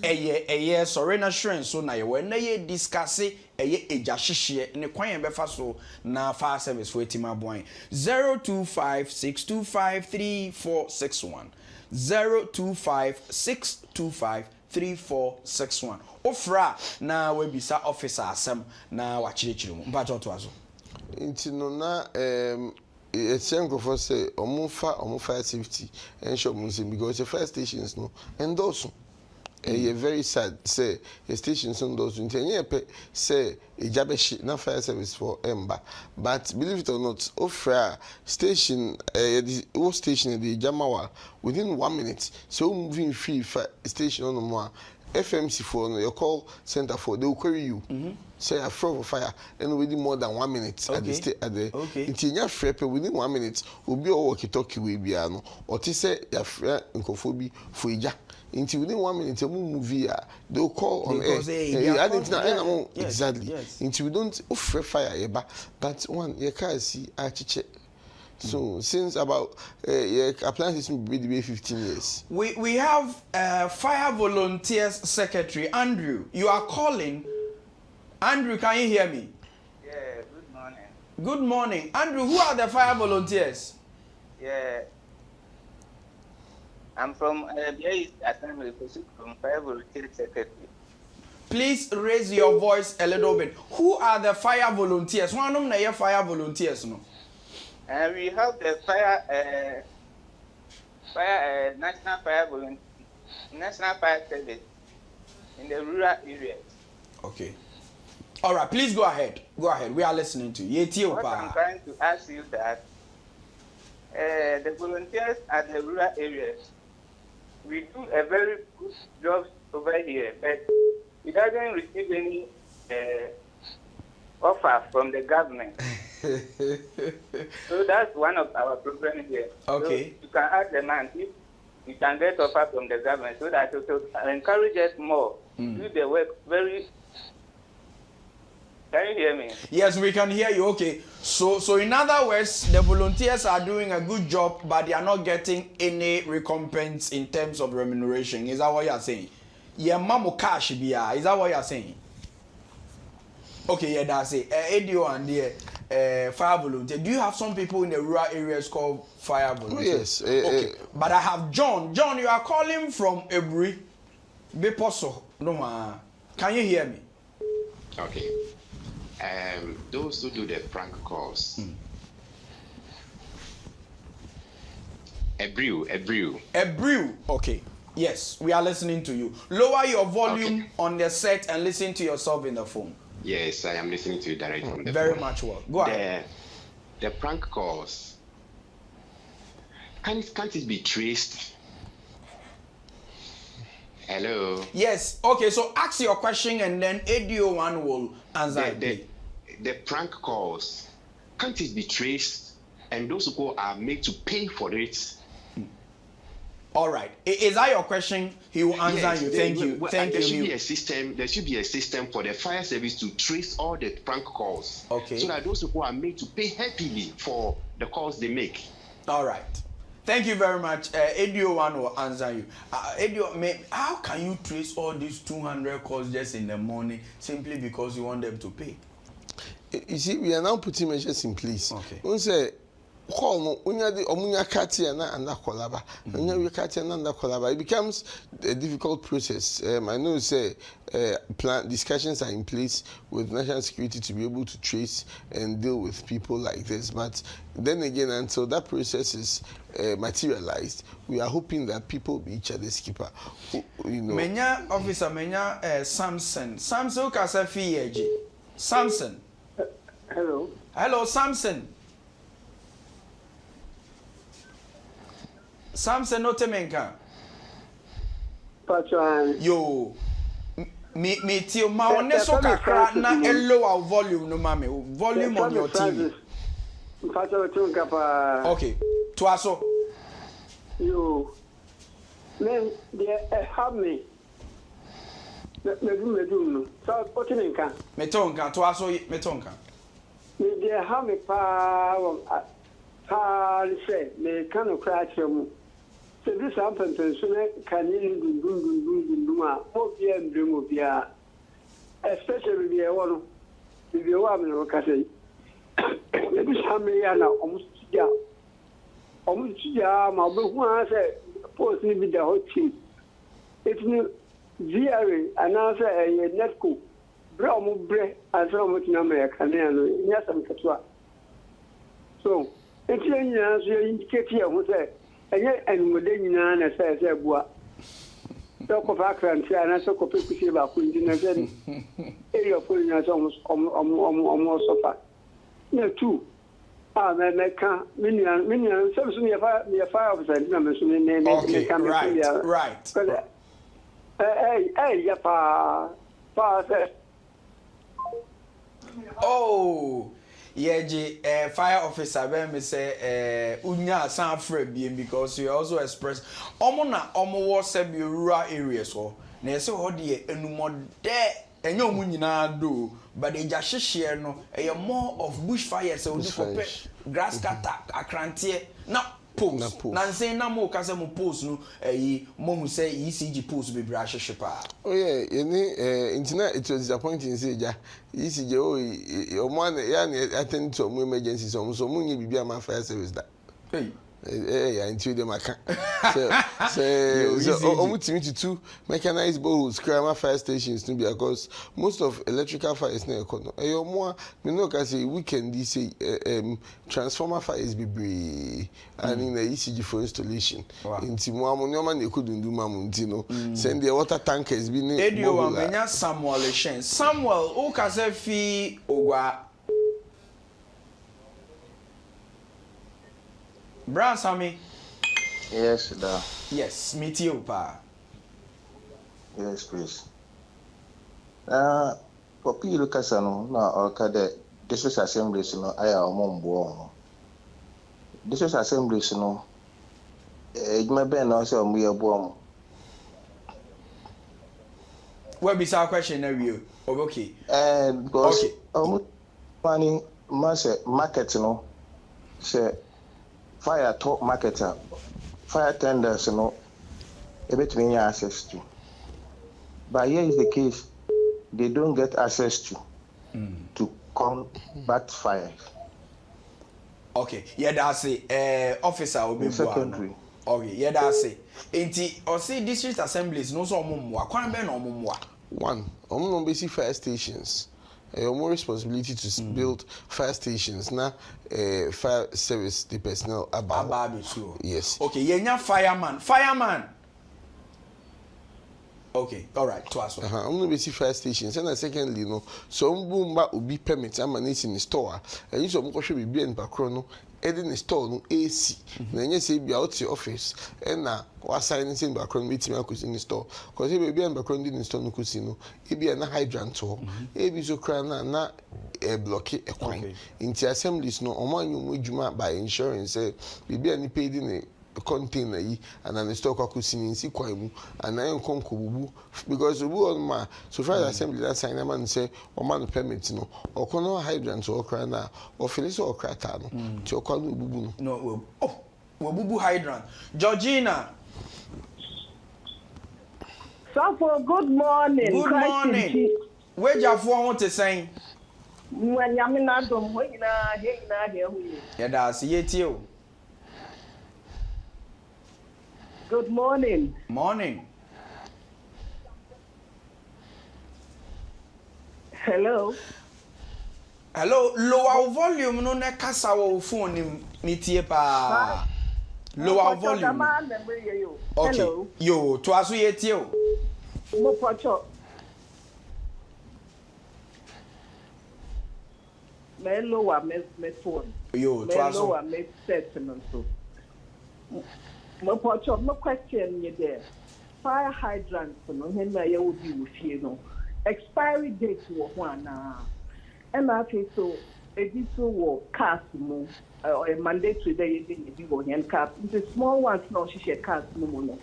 a sorry assurance so na you when you discuss eja hihye ne kwan be fa so na fire service for etima boy 0256253461 0256253461 ofra na we bisa officer asem na wa chirechire mu mba to azo nti no na it's young for say omo fire safety ensure muslim because the fire stations no endorse very sad say a station son those say a jabeshi na fire service for Emba, but believe it or not, offer station the old station the Jamawa within 1 minute, so moving free station on the more FMC for your call center for they will query you. Say a flow of fire and within more than 1 minute at the at the interior frep within 1 minute will be all walkie talkie we biano or to say your friend incophobia for ija. Within 1 minute, a movie, they'll call on air. Exactly. Until we don't offer fire, but one, you can't see, I check. So, since about appliances will be 15 years. We have Fire Volunteers Secretary, Andrew. You are calling. Andrew, can you hear me? Yeah, good morning. Good morning. Andrew, who are the Fire Volunteers? Yeah. I'm from from Fire Volunteer Secretary. Please raise your voice a little bit. Who are the fire volunteers? One of them fire volunteers, no? We have the National Fire Service in the rural areas. Okay. All right, please go ahead. Go ahead. We are listening to you. What I'm trying to ask you that the volunteers at the rural areas, we do a very good job over here, but he doesn't receive any offer from the government. So that's one of our problems here. Okay. So you can ask the man if you can get offer from the government so that it will encourage us more. Do the work very. Can you hear me? Yes, we can hear you. Okay. So in other words, the volunteers are doing a good job, but they are not getting any recompense in terms of remuneration. Is that what you are saying? Yeah, mamu cash biya. Is that what you are saying? Okay, yeah, that's it. ADO and the fire volunteer. Do you have some people in the rural areas called fire volunteers? Oh, yes. Okay, but I have John. John, you are calling from 𝗙𝗵𝗿𝗲. No ma. Can you hear me? Okay. Those who do the prank calls. 𝗙𝗵𝗿𝗲. Okay. Yes, we are listening to you. Lower your volume on the set and listen to yourself in the phone. Yes, I am listening to you directly from the Very phone. much well. Go ahead. The prank calls. Can't it be traced? Hello. Yes. Okay. So ask your question and then ADO1 will answer. The prank calls. Can't it be traced? And those who are made to pay for it. All right. Is that your question? He will answer Yes, you. Thank you. Thank there you. Should be a system. There should be a system for the fire service to trace all the prank calls. Okay. So that those who are made to pay heavily for the calls they make. All right. Thank you very much. ADO1 will answer you. How can you trace all these 200 calls just in the morning simply because you want them to pay? You see, we are now putting measures in place. Okay. We say, call no, it becomes a difficult process. I know say discussions are in place with national security to be able to trace and deal with people like this. But then again, until that process is materialized, we are hoping that people will be each other's keeper. You know. Menya officer, Samson. Samson, who can say Samson. Hello. Hello, Samson. Samson no temenka. Patron. Yo. Me tio ma one so kakra na lower volume no mame. Volume on your TV. Patron kapa. Okay. To aso. Yo. Men they have me. Medum no. So potinenka. Metonka to aso metonka. Me they have me pa say me kan okra chemu. So this happens so can you do especially the one if you want me to say this family na almost ma be hu say post ni be the hot team it's new GRA and answer a netco bra mo bre and so much na me kan ya no nya sam katwa so it's nya so indicate here who say and within an says a bois. Talk of Akran, and I took a picture about Queen area putting us almost so far. No, two. I can't, minion, something near fire officer, numbers in the name. Okay, right. Hey, Yapa, oh. Yeah, fire officer, when me say, unya san free because you also express, was a rural areas or, ne say, oh dear, and more there, and no munina do, but they just share no, a more of bushfire, so we grass cutter, a crantier, now post, Nancy, no more Casamo post, no, a mom say ECG post be brush shipper. Oh yeah, internet it was disappointing. Say ja, ECG your man attend to emergencies. So money be my fire service that. Hey. I into them I can. So almost to two mechanized boats, crime fire stations to be because most of electrical fire is not economic. Your more me know can say weekend this say transformer fire is be and in the ECG for installation. Into more money you couldn't do mamuntino. Send the water tankers be near. ADO1 menya Samuel Shen. Samuel o ka se fi ogwa. Brown Sammy. Yes, da. Yes, meet you pa. Yes, please. Poppy Lucasano, no, or Cade, district assemblies, no, I am on board. District assemblies, no, it may be also we are born. What be our question now? You okay? Because money, market, no, say fire top marketer, fire tenders, no, a bit me access to. But here is the case. They don't get access to combat fire. Okay, yeah, that's it. Officer will be secondary. Okay, yeah, that's it. Inti, or say district assemblies no so mumwa. Kwan be no mumwa. One, no basic fire stations. Your more responsibility to build fire stations. Now, fire service the personnel about. Yes. Okay, yeah, fireman. Okay, all right. To us. I'm not basic fire stations. And secondly, no, some boomba will be permits. I'm managing the store. And you some should be in background. In the store, no AC. Then you say be out your office. And now, what signs in background meeting I could in the store. Because if you be in background in the store, no casino. It be a hydrant or it be so crying na a blockade a coin. In the assemblies, no, or man you would by insurance. Be any paid in a container and then the stock akusin in Siquamu and I am conquer because the world ma so far assembly that sign a man say or man permit no or corner hydrants or crana or Phyllis or Cratano to call bubu no bubu hydrant Georgina. So good morning. Where your phone want to say when Yamina don't wait here. Yeah, that's it. Good morning. Morning. Hello. Lower volume no ne kasa wo phone ni tie pa. Lower volume. Okay. Hello. Yo, to aso ye tie o. Mo pocho. Me lower me phone. Yo, to aso. Me lower me set so. My question you there. Fire hydrants, no, Henry, you would be with you, no. Expiry date was one. And I think so. A diesel cast mo or a mandatory day you didn't go hand cap. The small ones now she should cast no.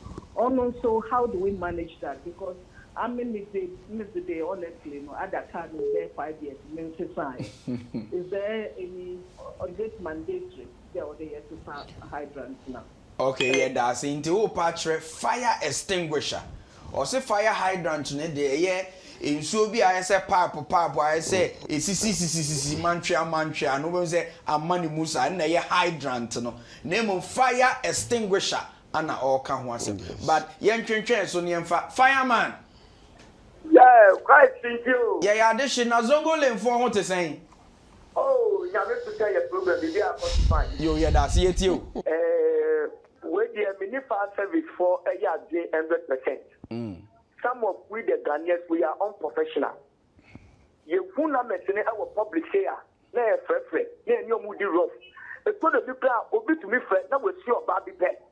So how do we manage that? Because I mean, miss the day honestly, no other card in there 5 years. Is there any or this mandatory there or the hydrants now? Okay, yeah, that's into o patch fire extinguisher. Or say fire hydrant ne de yeah in so bi I say pipe I say sisi mantria no we say amani musa na ye hydrant no name of fire extinguisher ana all kan ho asem but yen twentwen so ne yemfa fireman. Yeah, quite thank you. Yeah, addition na zongo le mfo ho te sen. Oh, you have to tell your program be there for fine. Yo, yeah, that's it you. Where the mini fire service for a year 100%. Some of we the Ghanaians we are unprofessional. You who na mention our public here. Na frefre, na nyo mudi rough. It's so the people obi to me friend na we see your baby pet.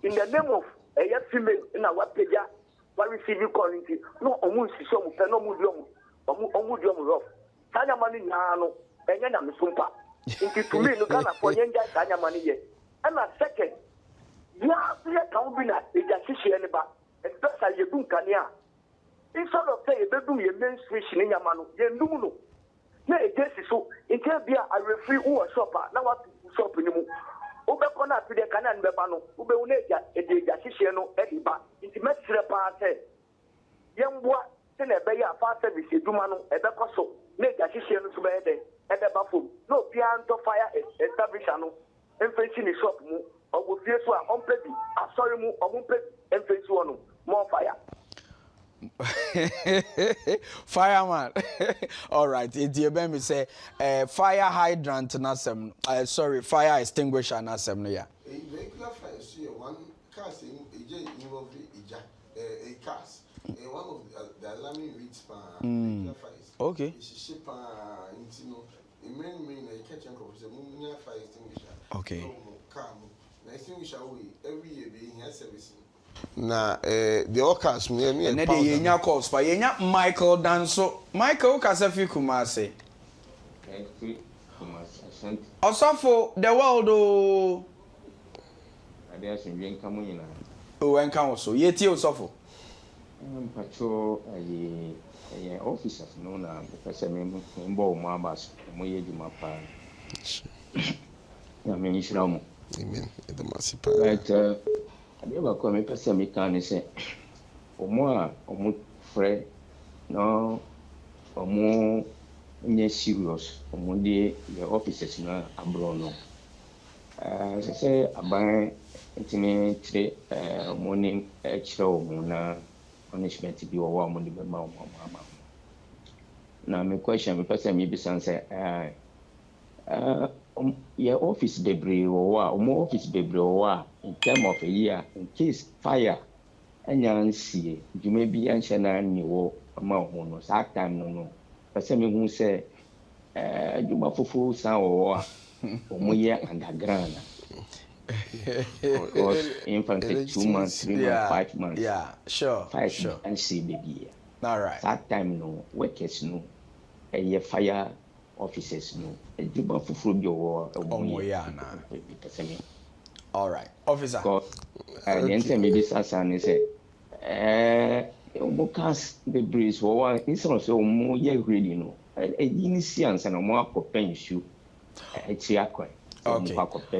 In the name of a young female in our page, what receive currency. No omu sisi omu pe no mudi omu rough. Tanya mani nyano enya na misumpa. Inti to me no Ghana for nyenja tanya mani ye. And a second, yeah, can't be that they just see anybody, especially you do Kenya. Instead of saying, they do your main switch in your manu, you know. No, it is so. It can be a referee or a shopper. Now, what shop in you? Obekona to the Canan Bebano, Ubeneja, a Jashishano, Ediba, intimate party. Young boy, send a bayer fast service, Dumano, a Becoso, make Jashishano to bed, at the bathroom. No piano fire establishano. Facing the shop or will face one on petty. Sorry, or and face one more fire. Fireman. All right. It say fire hydrant nasem. Sorry, fire extinguisher nasem yeah. A regular fire one cast involved a cast. One of the alarming reads regular fires. Okay. Ship into main catch and fire extinguisher. Okay. Calm. I think we shall every year being here servicing. na the workers me and then the yenya calls for yenya Michael Danso Michael Kasafi Kumase Osofo the world oh when can also yeti Osofo patrol officers no na person member mo abas mo ye djuma pa ya me nyishira mo amen the masipa but adeba ko me person me kan say omo frɛ no omo nye serious omo de the officers na abro no say aban ntimi tre omo ni kyerɛ omo na punishment bi wo mo de be ma omo na me question me person me be say your office bebre wo omo office bebre wo in term of a year in case fire enyansie djuma bi anhye na ni wo ma ho no sa time no person me hu say djuma fufu san wo omo ye underground because in fact 2 months 3 months 5 months sure and see baby all right that time no workers no fire officers no djuma fufu bi wo omo ya na all right officer the intermediate be sasan say omo cast the breeze wo instead of say omo ye ready no initians and omo akɔpɛ nsu eti akɔ. Okay.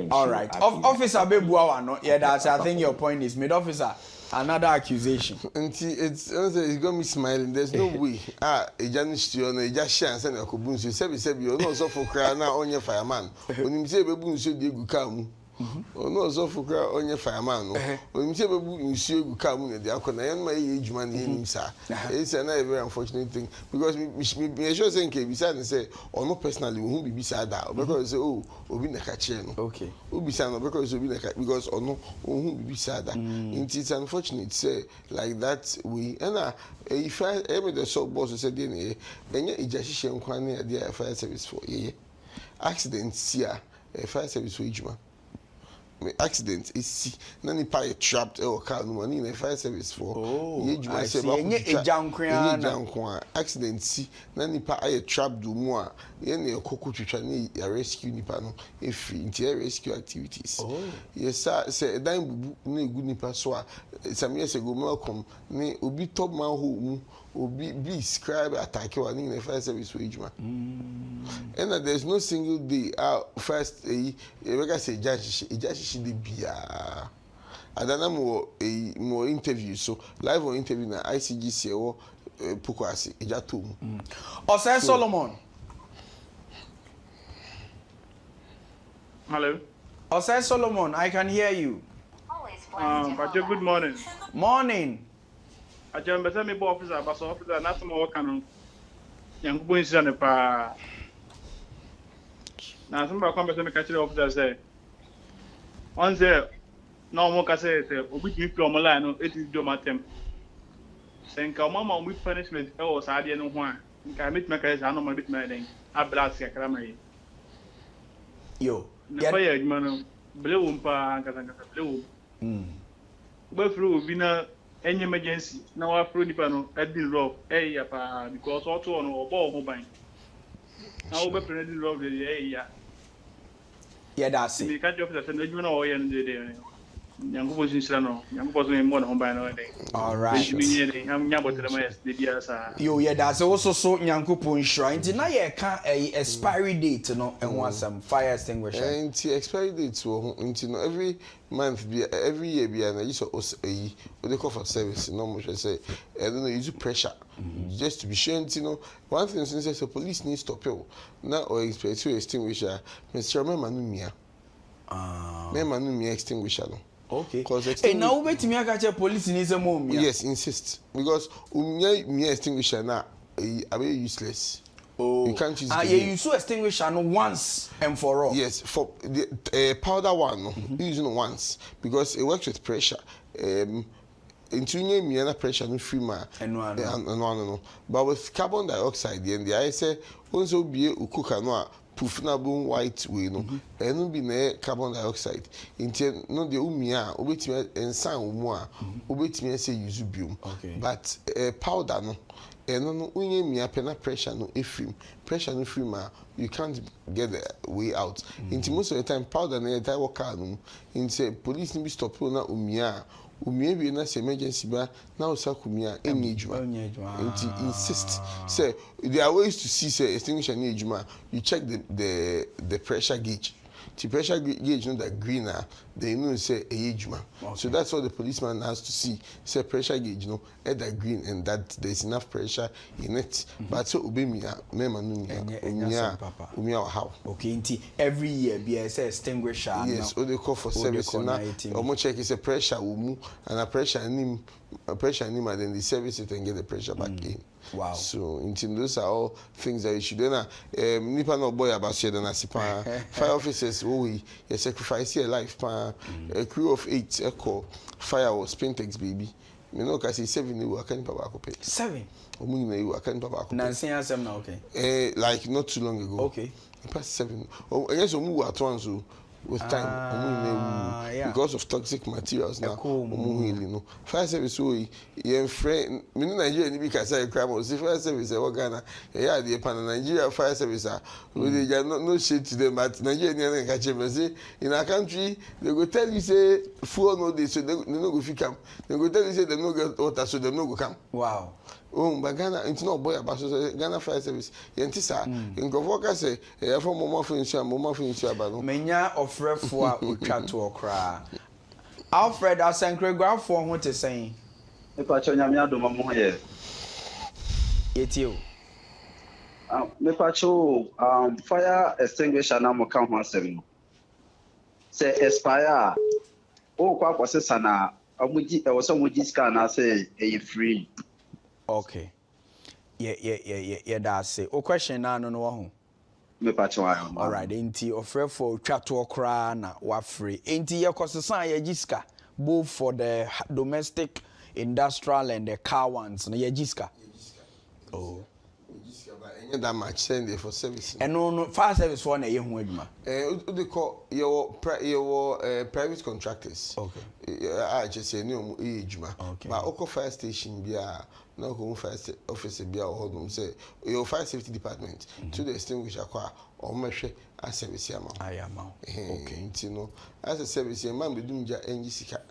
All right. Officer Bebuawa no. Yeah, that's I think your point is made. Officer, another accusation. It's got me smiling. There's no way. A journalist you know, a just chance and a kubunsu. Sebi you know so for cry now on your fireman. When you say bebunsu de gukamu. No so for cry on your fireman. When you say bebunsu gukamu de akona yan my age man him sir. It's another very unfortunate thing because me sure saying ke bisa and say or no personally who be bisa that because say oh obi na kache no. Okay. Obi bisa no because obi na because or no who be bisa that. It's unfortunate say like that we and if I ever the sub boss said any enya ijashishe nkwane ade fire service for accidents here fire service for ijuma accident is nani pa trapped or car no money in fire service for ijuma say accident si nani pa trapped do mo a ye na ekoku twitwa na rescue nipa no if inter rescue activities yes sir say dan bubu na egu nipa so a some years ago Malcolm ni obi top man ho obi be scribe attack wa in fire service for ijuma and there's no single day first we can say judge the bia adana mo interview so live on interview na ICGC wo pokwasi ejato Osei Solomon. Hello. Osei Solomon, I can hear you. Bajo, good morning. Morning. Ajo mbese me bo officer na to mo work no. Yankubo insida ne pa. Na so ba kwa mbese me ka chire officer say. On say na mo ka say obi mi fi omo line no eti do matem. Say nka mama o mi punishment e o sa ade no ho a. Nka mit me ka say no mo bit me den. Ablas ya kra mai. Yo. Na fa ya adwuma no. Blewu mpa nka blewu. Ba fru obi na any emergency na wa fru nipa no edin rough ya pa because auto no obo ho ban. Na wo be pre edin rough dey yeah that's it. Me ka job that na adwuma na o ye no dey. Yankubo sinsira no. Yankubo so mo na ho ban no dey. All right. Me dey am nya botere ma yes dey dia sa. Yo yeah that's also so Yankubo nsira nti na ye ka expiry date no and want some fire extinguisher. Nti expiry date wo nti no every month every year na you so what they call for service no mo say I don't know use pressure just to be sure nti no one thing since the police need stop you na or expect to extinguisher Mr. Manumia Manumia extinguisher no. Okay. Hey, now we bet me I police in his mom. Yes, insist because me extinguisher na are useless. You can't use it. You use extinguisher once and for all. Yes, for the powder one, you use it once because it works with pressure. Into me pressure no free ma. No. But with carbon dioxide, the I say also be a cook no proof na bon white way no eno bi na carbon dioxide inti no de umia obetimi ensan omu a obetimi say use biom but powder no eno no unye mia pena pressure no efrim pressure no free ma you can't get the way out inti most of the time powder na tie work no inti police ni be stop na umia bi na emergency ba na osakumia enye ejuma inti insist say there are ways to see say extinguisher ni ejuma you check the pressure gauge the pressure gauge no that greener they know say ejuma so that's what the policeman has to see say pressure gauge no at that green and that there's enough pressure in it but so obemia mema no umia how okay inti every year be say extinguisher yes o they call for service na omo check is a pressure umu and a pressure nim and then the service it and get the pressure back in. Wow. So those are all things that you should do. Nipa no boy about share than asipa. Fire officers, you sacrifice your life. A crew of 8 echo fire was Spintex baby. You know, because 7 you can't pay. 7. You can't pay. Nancy 7 now, okay. Like not too long ago. Okay. Past 7. I guess we move at once. With time, because of toxic materials now. Fire service, your friend, Nigeria, you can say crime or fire service, Ghana, the pan Nigeria fire service, no shit to them, but Nigeria catch them and say, in our country, they go tell you, say, full no day, so they no go come. They go tell you, say, they no get water, so they no go come. Wow. Oh, but Ghana, it's not boy about Ghana fire service. Yentisa, in Govoka say, for Moma for insurance, but Menya offer for 𝗙𝗵𝗏𝗏. Alfred Asankre for what to say. If I show you, do my here. It's you. Fire extinguisher now mo count 17. Say expire. Oh, kwa kwa se sana. Amuji, was amuji scan na say free. Okay. Yeah, that's it. O question na no ho. Me pacho ayo. All right, enti offer for 𝗙𝗏𝗏𝗏 na wa free. Enti ye kosesan ye giska both for the domestic, industrial and the car ones. Na ye giska. Oh. That much send there for service. And no fire service for na ye ho adwuma. They call your private contractors. Okay. I just say no adwuma. But oko fire station bia no home fire officer bia hold them say your fire safety department to the extinguisher kwa or mehwe as service amount. Okay. You know, as a service man be dum ja enji sika.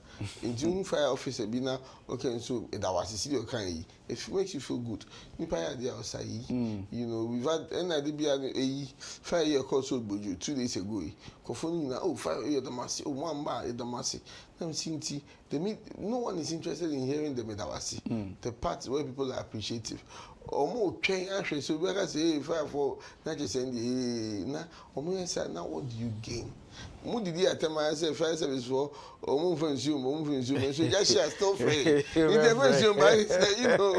In fire officer be now okay so that was see your kind if it makes you feel good nipa ya there outside you know we've had NIDB fire year call so 2 days ago kofoni na oh fire year the massive oh one bar the massive them sinti no one is interested in hearing the medawasi the part where people are appreciative omo train actually so we can say fire for not just send na omo say now what do you gain mo did you tell my say fire service for omo consume so just share still free intervention by you know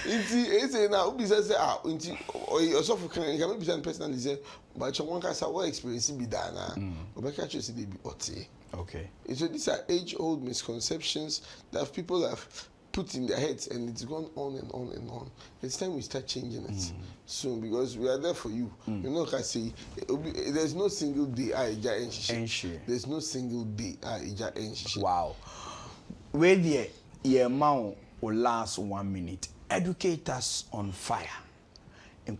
it's now be say inti or so for can be personally say but one can say what experience be that na obeka choose dey be oti. Okay. So these are age-old misconceptions that people have put in their heads, and it's gone on and on and on. It's time we start changing it soon because we are there for you. You know, I say there's no single day I there's no single day I Wow. Where the amount will last 1 minute. Educate us on fire. And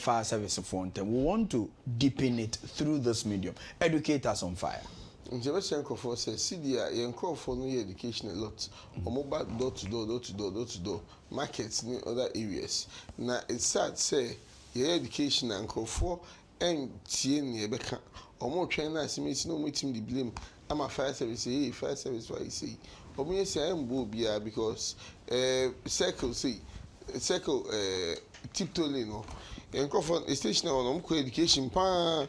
fire service we want to deepen it through this medium. Educate us on fire. Njebe says, see the no education a lot. Mobile door to door, markets in other areas. Now it's sad say your education and for and beka omo trainers means no meeting the blame. I'm a fire service, fire service why you say. Omo say I'm bobia because circle tiptoe no enkofo station on ko education pa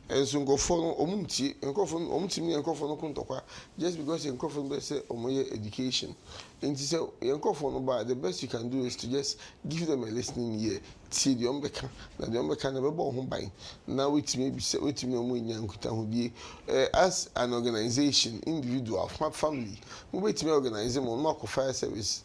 enso ngofo no omumti enkofo omutimi enkofo no kuntokwa just because enkofo be say omoye education and say enkofo no ba the best you can do is to just give them a listening ear tie the ombeka na the ombeka na bebo ho ban na wetimi bi se wetimi omo nya nkuta ho die as an organization individual family mo wetimi organize mo no fire service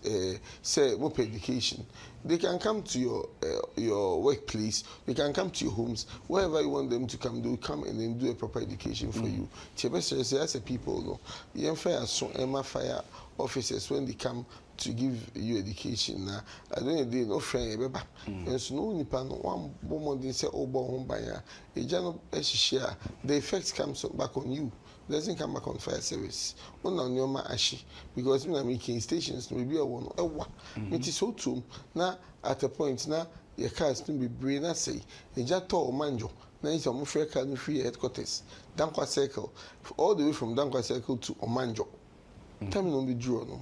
say mo education. They can come to your workplace, they can come to your homes, wherever you want them to come, they will come and then do a proper education for you. As a people, no, fire officers when they come to give you education. Now, I don't know, no friend, and so no nipa no one woman didn't say oh home by a general share. The effects comes back on you. Doesn't come back on fire service. One on your ashi because when I'm making stations, maybe I want it is so true. Now at a point now your cars to be brain. I say a jato or manjo. Now it's a free car free headquarters. Dankwa Circle all the way from Dankwa Circle to Omanjo. Tell me no be draw no.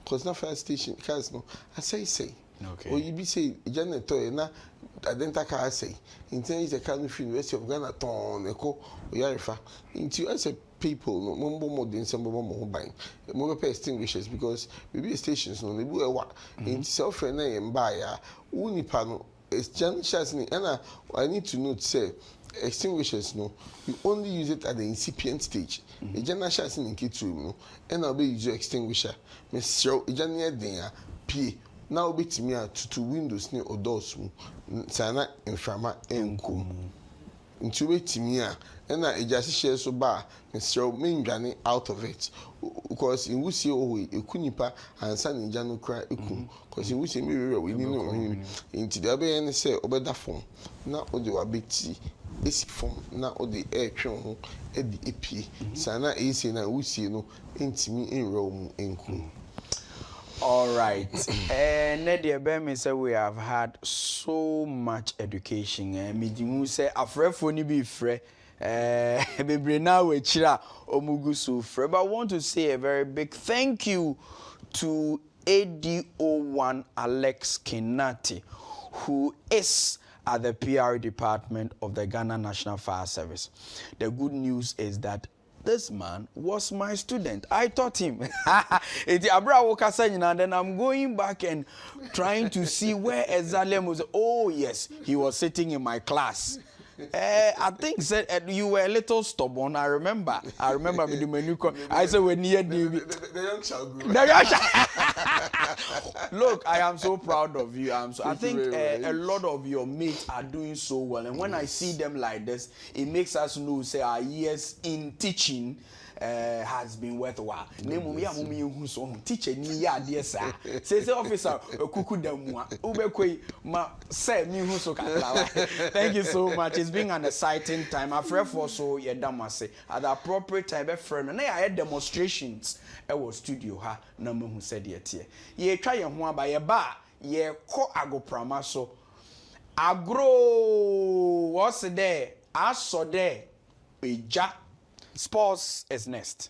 Cause now fire station cars no. I say. Okay. Or you be say janitor na identical car say. In terms of the car University of Ghana ton eco Yarifa. Into as a people no more than some more buying. More pay extinguishers because we be stations no they do a what. In self and buy unipano is chance and I need to note say extinguishers no you only use it at the incipient stage. A general chance in kit room no and I'll be use your extinguisher. Miss show a general there P. Now bit me to windows near or doors sana inframa enkum into bit me and I just share so bar and so main journey out of it because in we see oh a kunipa and san in janu cry because in we see me we need into the be say obeda phone na o de wa beti esi phone na o de air twen ho e di epie sana e say na we see no intimi enro mu enkum. All right. Nadia Bemi said we have had so much education. Midimu say afrefo ni be fre. Bebre na we chira omugusu fre. But I want to say a very big thank you to ADO.I Alex King Nartey, who is at the PR department of the Ghana National Fire Service. The good news is that this man was my student. I taught him. And then I'm going back and trying to see where exactly was. Oh yes, he was sitting in my class. I think said you were a little stubborn. I remember me the menu. I said we're near the young shall grow. Look, I am so proud of you. I think a lot of your mates are doing so well, and when I see them like this, it makes us know say our years in teaching has been worthwhile. Teacher ni ya dear sir. Say officer kuku demwa. Ubekwe ma say me who so kakla. Thank you so much. It's been an exciting time. I've read for so ye damase at the appropriate time. Friend, and I had demonstrations. I was studio ha na me who said yet here. Ye try ye ho aba ye ba ye ko agoprama so. Agro what's there? Aso there. Eja. Sports is next.